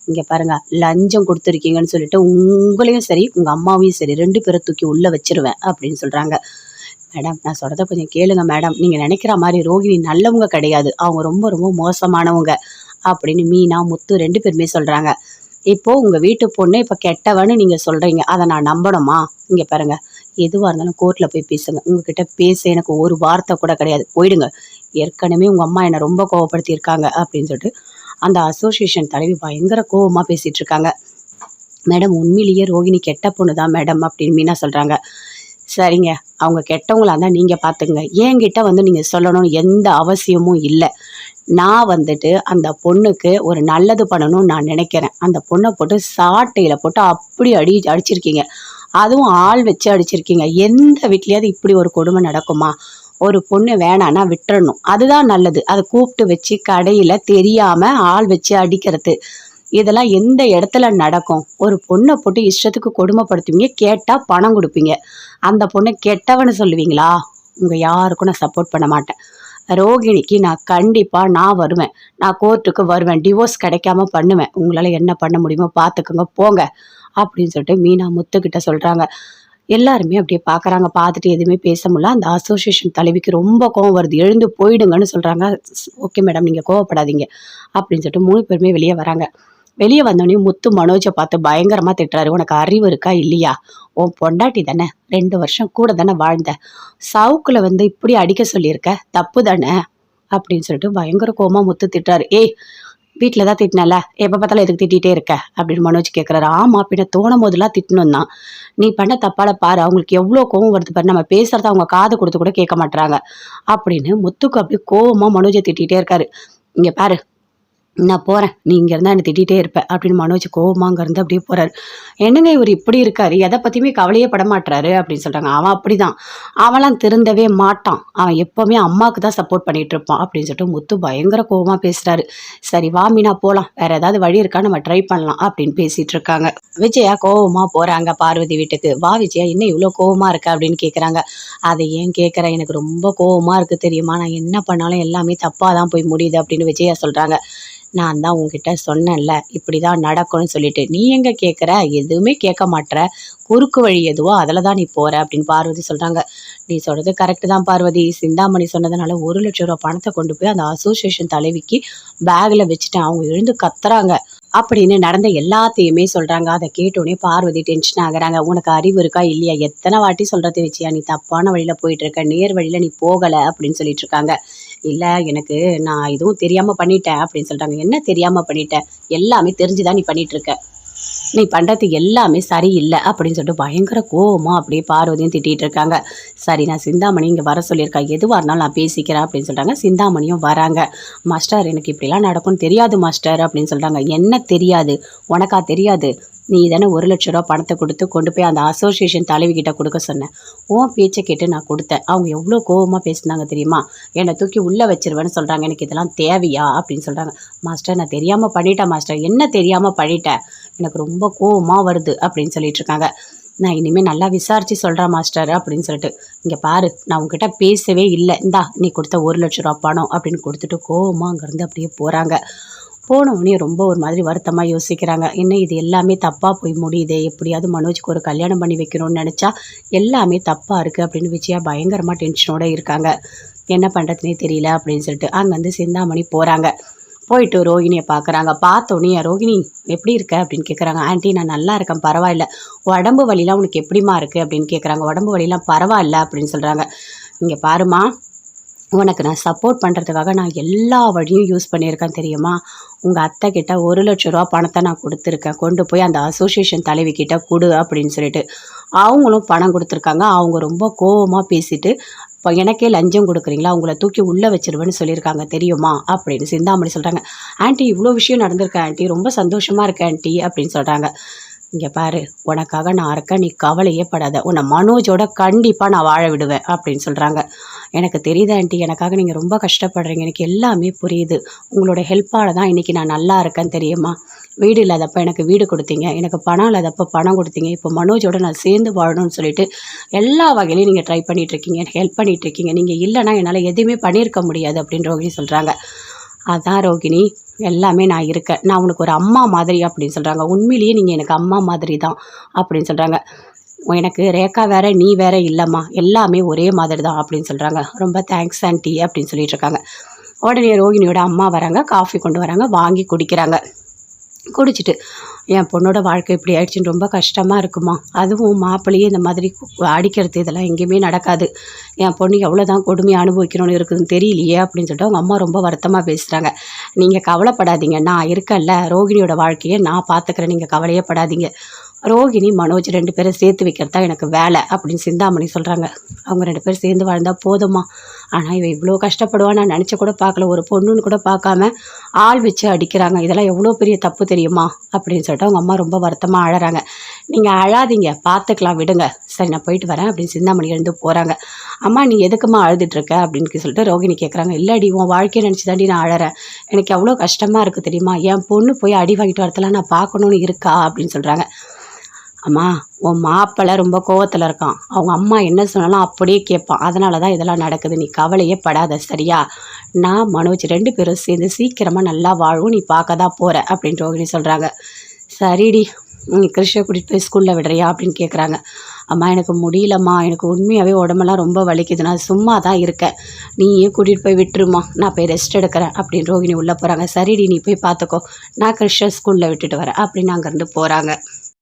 இங்க பாருங்க, லஞ்சம் கொடுத்துருக்கீங்கன்னு சொல்லிட்டு உங்களையும் சரி உங்க அம்மாவையும் சரி 2 பேரை தூக்கி உள்ள வச்சிருவேன் அப்படின்னு சொல்றாங்க. மேடம் நான் சொல்றத கொஞ்சம் கேளுங்க மேடம். நீங்க நினைக்கிற மாதிரி ரோகிணி நல்லவங்க கிடையாது. அவங்க ரொம்ப ரொம்ப மோசமானவங்க அப்படின்னு மீனா, முத்து 2 பேருமே சொல்றாங்க. இப்போ உங்க வீட்டு பொண்ணு இப்ப கெட்டவன்னு நீங்க சொல்றீங்க. அதை நான் நம்பணுமா? இங்க பாருங்க, எதுவா இருந்தாலும் கோர்ட்ல போய் பேசுங்க. உங்ககிட்ட பேச எனக்கு ஒரு வார்த்தை கூட கிடையாது. போயிடுங்க. ஏற்கனவே உங்க அம்மா என்னை ரொம்ப கோவப்படுத்தி இருக்காங்க அப்படின்னு சொல்லிட்டு அந்த அசோசியேஷன் தலைவி பயங்கர கோவமா பேசிட்டு இருக்காங்க. மேடம் உண்மையிலேயே ரோகிணி கெட்ட பொண்ணு தான் மேடம் அப்படின்னு மீனா சொல்றாங்க. சரிங்க, அவங்க கெட்டவங்களா இருந்தா நீங்க பாத்துங்க. என்கிட்ட வந்து நீங்க சொல்லணும்னு எந்த அவசியமும் இல்லை. நான் வந்துட்டு அந்த பொண்ணுக்கு ஒரு நல்லது பண்ணணும்னு நான் நினைக்கிறேன். அந்த பொண்ணை போட்டு சாட்டையில போட்டு அப்படி அடிச்சிருக்கீங்க. அதுவும் ஆள் வச்சு அடிச்சிருக்கீங்க. எந்த வீட்லயாவது இப்படி ஒரு கொடுமை நடக்குமா? ஒரு பொண்ணு வேணான்னா விட்டுறணும். அதுதான் நல்லது. அதை கூப்பிட்டு வச்சு கடையில தெரியாம ஆள் வச்சு அடிக்கிறது, இதெல்லாம் எந்த இடத்துல நடக்கும்? ஒரு பொண்ணை போட்டு இஷ்டத்துக்கு கொடுமைப்படுத்துவீங்க, கேட்டா பணம் கொடுப்பீங்க. அந்த பொண்ணை கெட்டவன்னு சொல்லுவீங்களா? உங்க யாருக்கும் நான் சப்போர்ட் பண்ண மாட்டேன். ரோகிணிக்கு நான் வருவேன். நான் கோர்ட்டுக்கு வருவேன். டிவோர்ஸ் கிடைக்காம பண்ணுவேன். உங்களால என்ன பண்ண முடியுமோ பார்த்துக்கோங்க போங்க அப்படின்னு சொல்லிட்டு மீனா முத்துக்கிட்ட சொல்றாங்க. எல்லாருமே அப்படியே பார்க்குறாங்க. பார்த்துட்டு எதுவுமே பேச முடியல. அந்த அசோசியேஷன் தலைவிக்கு ரொம்ப கோவம் வருது. எழுந்து போயிடுங்கன்னு சொல்றாங்க. ஓகே மேடம் நீங்க கோவப்படாதீங்க அப்படின்னு சொல்லிட்டு 3 பேருமே வெளியே வராங்க. வெளியே வந்தோடனே முத்து மனோஜை பார்த்து பயங்கரமா திட்டுறாரு. உனக்கு அறிவு இருக்கா இல்லையா? உன் பொண்டாட்டி தானே, 2 வருஷம் கூட தானே வாழ்ந்த, சவுக்குல வந்து இப்படி அடிக்க சொல்லியிருக்க, தப்பு தானே அப்படின்னு சொல்லிட்டு பயங்கர கோவமா முத்து திட்டுறாரு. ஏய் வீட்டில் தான் திட்டினல, எப்போ பார்த்தாலும் எதுக்கு திட்டிகிட்டே இருக்க அப்படின்னு மனோஜ் கேட்குறாரு. ஆமா பின்ன தோணும் போதெல்லாம் திட்டணும் தான். நீ பண்ண தப்பால பாரு, அவங்களுக்கு எவ்வளோ கோவம் வருது பாரு, நம்ம பேசுறத அவங்க காது கொடுத்து கூட கேட்க மாட்டாங்க அப்படின்னு முத்துக்கு அப்படியே கோவமா மனோஜை திட்டிகிட்டே இருக்காரு. இங்க பாரு நான் போறேன், நீ இங்க இருந்தா என்ன திட்டிகிட்டே இருப்ப அப்படின்னு மனோஜ் கோவமா அங்க இருந்து அப்படியே போறாரு. என்னங்க இவர் இப்படி இருக்காரு, எதை பத்தியுமே கவலையே பட மாட்டாரு அப்படின்னு சொல்றாங்க. அவன் அப்படிதான், அவன்லாம் திருந்தவே மாட்டான். அவன் எப்பவுமே அம்மாவுக்கு தான் சப்போர்ட் பண்ணிட்டு இருப்பான் அப்படின்னு சொல்லிட்டு முத்து பயங்கர கோவமா பேசுறாரு. சரி வா மீனா போலாம், வேற ஏதாவது வழி இருக்கா நம்ம ட்ரை பண்ணலாம் அப்படின்னு பேசிட்டு இருக்காங்க. விஜயா கோவமா போறாங்க பார்வதி வீட்டுக்கு. வா விஜயா இன்னும் இவ்வளோ கோவமா இருக்க அப்படின்னு கேட்குறாங்க. அதை ஏன் கேட்குறேன், எனக்கு ரொம்ப கோவமா இருக்கு தெரியுமா, நான் என்ன பண்ணாலும் எல்லாமே தப்பாக தான் போய் முடியுது அப்படின்னு விஜயா சொல்றாங்க. நான் தான் உங்ககிட்ட சொன்னேன்ல இப்படி தான் நடக்கும்னு சொல்லிட்டு, நீ எங்கே கேட்குற, எதுவுமே கேட்க மாட்ற, குறுக்கு வழி எதுவோ அதில் தான் நீ போகிற அப்படின்னு பார்வதி சொல்கிறாங்க. நீ சொல்கிறது கரெக்டு தான் பார்வதி, சிந்தாமணி சொன்னதுனால 1,00,000 ரூபா பணத்தை கொண்டு போய் அந்த அசோசியேஷன் தலைவிக்கு பேக்கில் வச்சுட்டேன், அவங்க எழுந்து கத்துறாங்க அப்படின்னு நடந்த எல்லாத்தையுமே சொல்கிறாங்க. அதை கேட்டோடனே பார்வதி டென்ஷன் ஆகுறாங்க. உனக்கு அறிவு இருக்கா இல்லையா, எத்தனை வாட்டி சொல்கிறது விஜயா, நீ தப்பான வழியில் போயிட்டுருக்க, நேர் வழியில் நீ போகலை அப்படின்னு சொல்லிட்டு இருக்காங்க. இல்லை எனக்கு நான் எதுவும் தெரியாமல் பண்ணிட்டேன் அப்படின்னு சொல்கிறாங்க. என்ன தெரியாமல் பண்ணிட்டேன், எல்லாமே தெரிஞ்சுதான் நீ பண்ணிகிட்ருக்க, நீ பண்ணுறது எல்லாமே சரியில்லை அப்படின்னு சொல்லிட்டு பயங்கர கோவமா அப்படியே பார்வதியும் திட்டிகிட்டு இருக்காங்க. சரி நான் சிந்தாமணி இங்கே வர சொல்லியிருக்கா, எதுவாக இருந்தாலும் நான் பேசிக்கிறேன் அப்படின்னு சொல்கிறாங்க. சிந்தாமணியும் வராங்க. மாஸ்டர் எனக்கு இப்படிலாம் நடக்கும்னு தெரியாது மாஸ்டர் அப்படின்னு சொல்கிறாங்க. என்ன தெரியாது, உனக்கா தெரியாது, நீ தானே 1,00,000 ரூபா பணத்தை கொடுத்து கொண்டு போய் அந்த அசோசியேஷன் தலைவிகிட்ட கொடுக்க சொன்னேன். உன் பேச்சை கேட்டு நான் கொடுத்தேன். அவங்க எவ்வளோ கோவமாக பேசுனாங்க தெரியுமா? என்னை தூக்கி உள்ளே வச்சிருவேன்னு சொல்கிறாங்க. எனக்கு இதெல்லாம் தேவையா அப்படின்னு சொல்கிறாங்க. மாஸ்டர் நான் தெரியாமல் பண்ணிட்டேன் மாஸ்டர். என்ன தெரியாமல் பண்ணிட்டேன்? எனக்கு ரொம்ப கோவமாக வருது அப்படின்னு சொல்லிட்டு இருக்காங்க. நான் இனிமேல் நல்லா விசாரித்து சொல்கிறேன் மாஸ்டர் அப்படின்னு சொல்லிட்டு, இங்கே பாரு நான் உங்ககிட்ட பேசவே இல்லை, இந்தா நீ கொடுத்த 1,00,000 ரூபா பணம் அப்படின்னு கொடுத்துட்டு கோவமாக அங்கேருந்து அப்படியே போகிறாங்க. போனவுடனே ரொம்ப ஒரு மாதிரி வருத்தமாக யோசிக்கிறாங்க. என்ன இது எல்லாமே தப்பாக போய் முடியுதே, எப்படியாவது மனோஜுக்கு ஒரு கல்யாணம் பண்ணி வைக்கணும்னு நினச்சா எல்லாமே தப்பாக இருக்குது அப்படின்னு விஜயா பயங்கரமாக டென்ஷனோடு இருக்காங்க. என்ன பண்ணுறதுனே தெரியல அப்படின்னு சொல்லிட்டு அங்கேருந்து சிந்தாமணி போகிறாங்க. போயிட்டு ரோகிணியை பார்க்குறாங்க. பார்த்தோன்னே ரோகிணி எப்படி இருக்க அப்படின்னு கேட்குறாங்க. ஆண்டி நான் நல்லா இருக்கேன், பரவாயில்ல. உடம்பு வலிலாம் உனக்கு எப்படிமா இருக்குது அப்படின்னு கேட்குறாங்க. உடம்பு வலிலாம் பரவாயில்ல அப்படின்னு சொல்கிறாங்க. இங்கே பாருமா, உனக்கு நான் சப்போர்ட் பண்ணுறதுக்காக நான் எல்லா வழியும் யூஸ் பண்ணியிருக்கேன் தெரியுமா? உங்கள் அத்தை கிட்ட 1,00,000 ரூபா பணத்தை நான் கொடுத்துருக்கேன். கொண்டு போய் அந்த அசோசியேஷன் தலைவி கிட்ட கொடு அப்படின்னு சொல்லிட்டு அவங்களும் பணம் கொடுத்துருக்காங்க. அவங்க ரொம்ப கோவமாக பேசிட்டு, இப்போ எனக்கே லஞ்சம் கொடுக்குறீங்களா, உங்களை தூக்கி உள்ளே வச்சிருவேன்னு சொல்லியிருக்காங்க தெரியுமா அப்படின்னு சிந்தாமணி சொல்கிறாங்க. ஆண்டி இவ்வளோ விஷயம் நடந்திருக்கேன் ஆண்டி, ரொம்ப சந்தோஷமாக இருக்கேன் ஆண்டி அப்படின்னு சொல்கிறாங்க. இங்கே பாரு, உனக்காக நான் இருக்கேன், நீ கவலையே படாத, உன்னை மனோஜோட கண்டிப்பாக நான் வாழ விடுவேன் அப்படின்னு சொல்கிறாங்க. எனக்கு தெரியுது ஆண்டி, எனக்காக நீங்கள் ரொம்ப கஷ்டப்படுறீங்க, எனக்கு எல்லாமே புரியுது. உங்களோட ஹெல்ப்பால் தான் இன்றைக்கி நான் நல்லா இருக்கேன் தெரியுமா? வீடு இல்லாதப்போ எனக்கு வீடு கொடுத்தீங்க, எனக்கு பணம் இல்லாதப்போ பணம் கொடுத்தீங்க, இப்போ மனோஜோட நான் சேர்ந்து வாழணும்னு சொல்லிட்டு எல்லா வகையிலையும் நீங்கள் ட்ரை பண்ணிகிட்ருக்கீங்க, எனக்கு ஹெல்ப் பண்ணிகிட்ருக்கீங்க. நீங்கள் இல்லைனா என்னால் எதுவுமே பண்ணியிருக்க முடியாது அப்படின்னு ரோகிணி சொல்கிறாங்க. அதான் ரோகிணி, எல்லாமே நான் இருக்கேன், நான் உனக்கு ஒரு அம்மா மாதிரி அப்படின்னு சொல்கிறாங்க. உண்மையிலேயே நீங்கள் எனக்கு அம்மா மாதிரி தான் அப்படின்னு சொல்கிறாங்க. எனக்கு ரேகா வேற நீ வேற இல்லைம்மா, எல்லாமே ஒரே மாதிரி தான் அப்படின்னு சொல்கிறாங்க. ரொம்ப தேங்க்ஸ் ஆண்டி அப்படின்னு சொல்லிட்டு இருக்காங்க. உடனே ரோகிணியோட அம்மா வராங்க, காஃபி கொண்டு வராங்க, வாங்கி குடிக்கிறாங்க. குடிச்சிட்டு என் பொண்ணோட வாழ்க்கை இப்படி ஆயிடுச்சுன்னு ரொம்ப கஷ்டமாக இருக்குமா, அதுவும் மாப்பிள்ளையே இந்த மாதிரி அடிக்கிறது இதெல்லாம் எங்கேயுமே நடக்காது, என் பொண்ணு எவ்வளோ தான் கொடுமையை அனுபவிக்கணும்னு இருக்குதுன்னு தெரியலையே அப்படின்னு சொல்லிட்டு அவங்க அம்மா ரொம்ப வருத்தமாக பேசுகிறாங்க. நீங்கள் கவலைப்படாதீங்க, நான் இருக்கேன்ல, ரோகிணியோட வாழ்க்கையை நான் பார்த்துக்கிறேன், நீங்கள் கவலையே படாதீங்க. ரோகிணி மனோஜ் 2 பேரை சேர்த்து வைக்கிறது தான் எனக்கு வேலை அப்படின்னு சிந்தாமணி சொல்கிறாங்க. அவங்க 2 பேரும் சேர்ந்து வாழ்ந்தால் போதுமா, ஆனால் இவன் இவ்வளோ கஷ்டப்படுவான் நான் நினச்ச கூட பார்க்கல, ஒரு பொண்ணுன்னு கூட பார்க்காம ஆள் வச்சு அடிக்கிறாங்க, இதெல்லாம் எவ்வளோ பெரிய தப்பு தெரியுமா அப்படின்னு சொல்லிட்டு அவங்க அம்மா ரொம்ப வருத்தமாக அழறாங்க. நீங்கள் அழாதீங்க, பார்த்துக்கலாம் விடுங்க, சரி நான் போயிட்டு வரேன் அப்படின்னு சிந்தாமணி எழுந்து போகிறாங்க. அம்மா நீ எதுக்குமா அழுதுட்ருக்க அப்படின்னு சொல்லிட்டு ரோகிணி கேட்குறாங்க. இல்லடி உன் வாழ்க்கையை நினச்சி தாண்டி நான் அழறேன், எனக்கு எவ்வளோ கஷ்டமாக இருக்குது தெரியுமா, என் பொண்ணு போய் அடி வாங்கிட்டு வரதெல்லாம் நான் பார்க்கணுன்னு இருக்கா அப்படின்னு சொல்கிறாங்க. அம்மா உன் மாப்பிள்ளை ரொம்ப கோவத்தில் இருக்கான், அவங்க அம்மா என்ன சொன்னாலும் அப்படியே கேட்பான், அதனால தான் இதெல்லாம் நடக்குது, நீ கவலையே படாத சரியா? நான் மனோஜ் 2 பேரும் சேர்ந்து சீக்கிரமாக நல்லா வாழும், நீ பார்க்க தான் போகிற அப்படின்னு ரோகிணி சொல்கிறாங்க. சரிடி, கிருஷ்ண கூட்டிகிட்டு போய் ஸ்கூலில் விடுறியா அப்படின்னு கேட்குறாங்க. அம்மா எனக்கு முடியலம்மா, எனக்கு உண்மையாகவே உடம்பெல்லாம் ரொம்ப வலிக்குது, நான் சும்மா தான் இருக்கேன், நீயே கூட்டிகிட்டு போய் விட்டுருமா, நான் போய் ரெஸ்ட் எடுக்கிறேன் அப்படின்னு ரோகிணி உள்ளே போகிறாங்க. சரிடி நீ போய் பார்த்துக்கோ, நான் கிருஷ்ண ஸ்கூலில் விட்டுட்டு வரேன் அப்படின்னு அங்கேருந்து போகிறாங்க.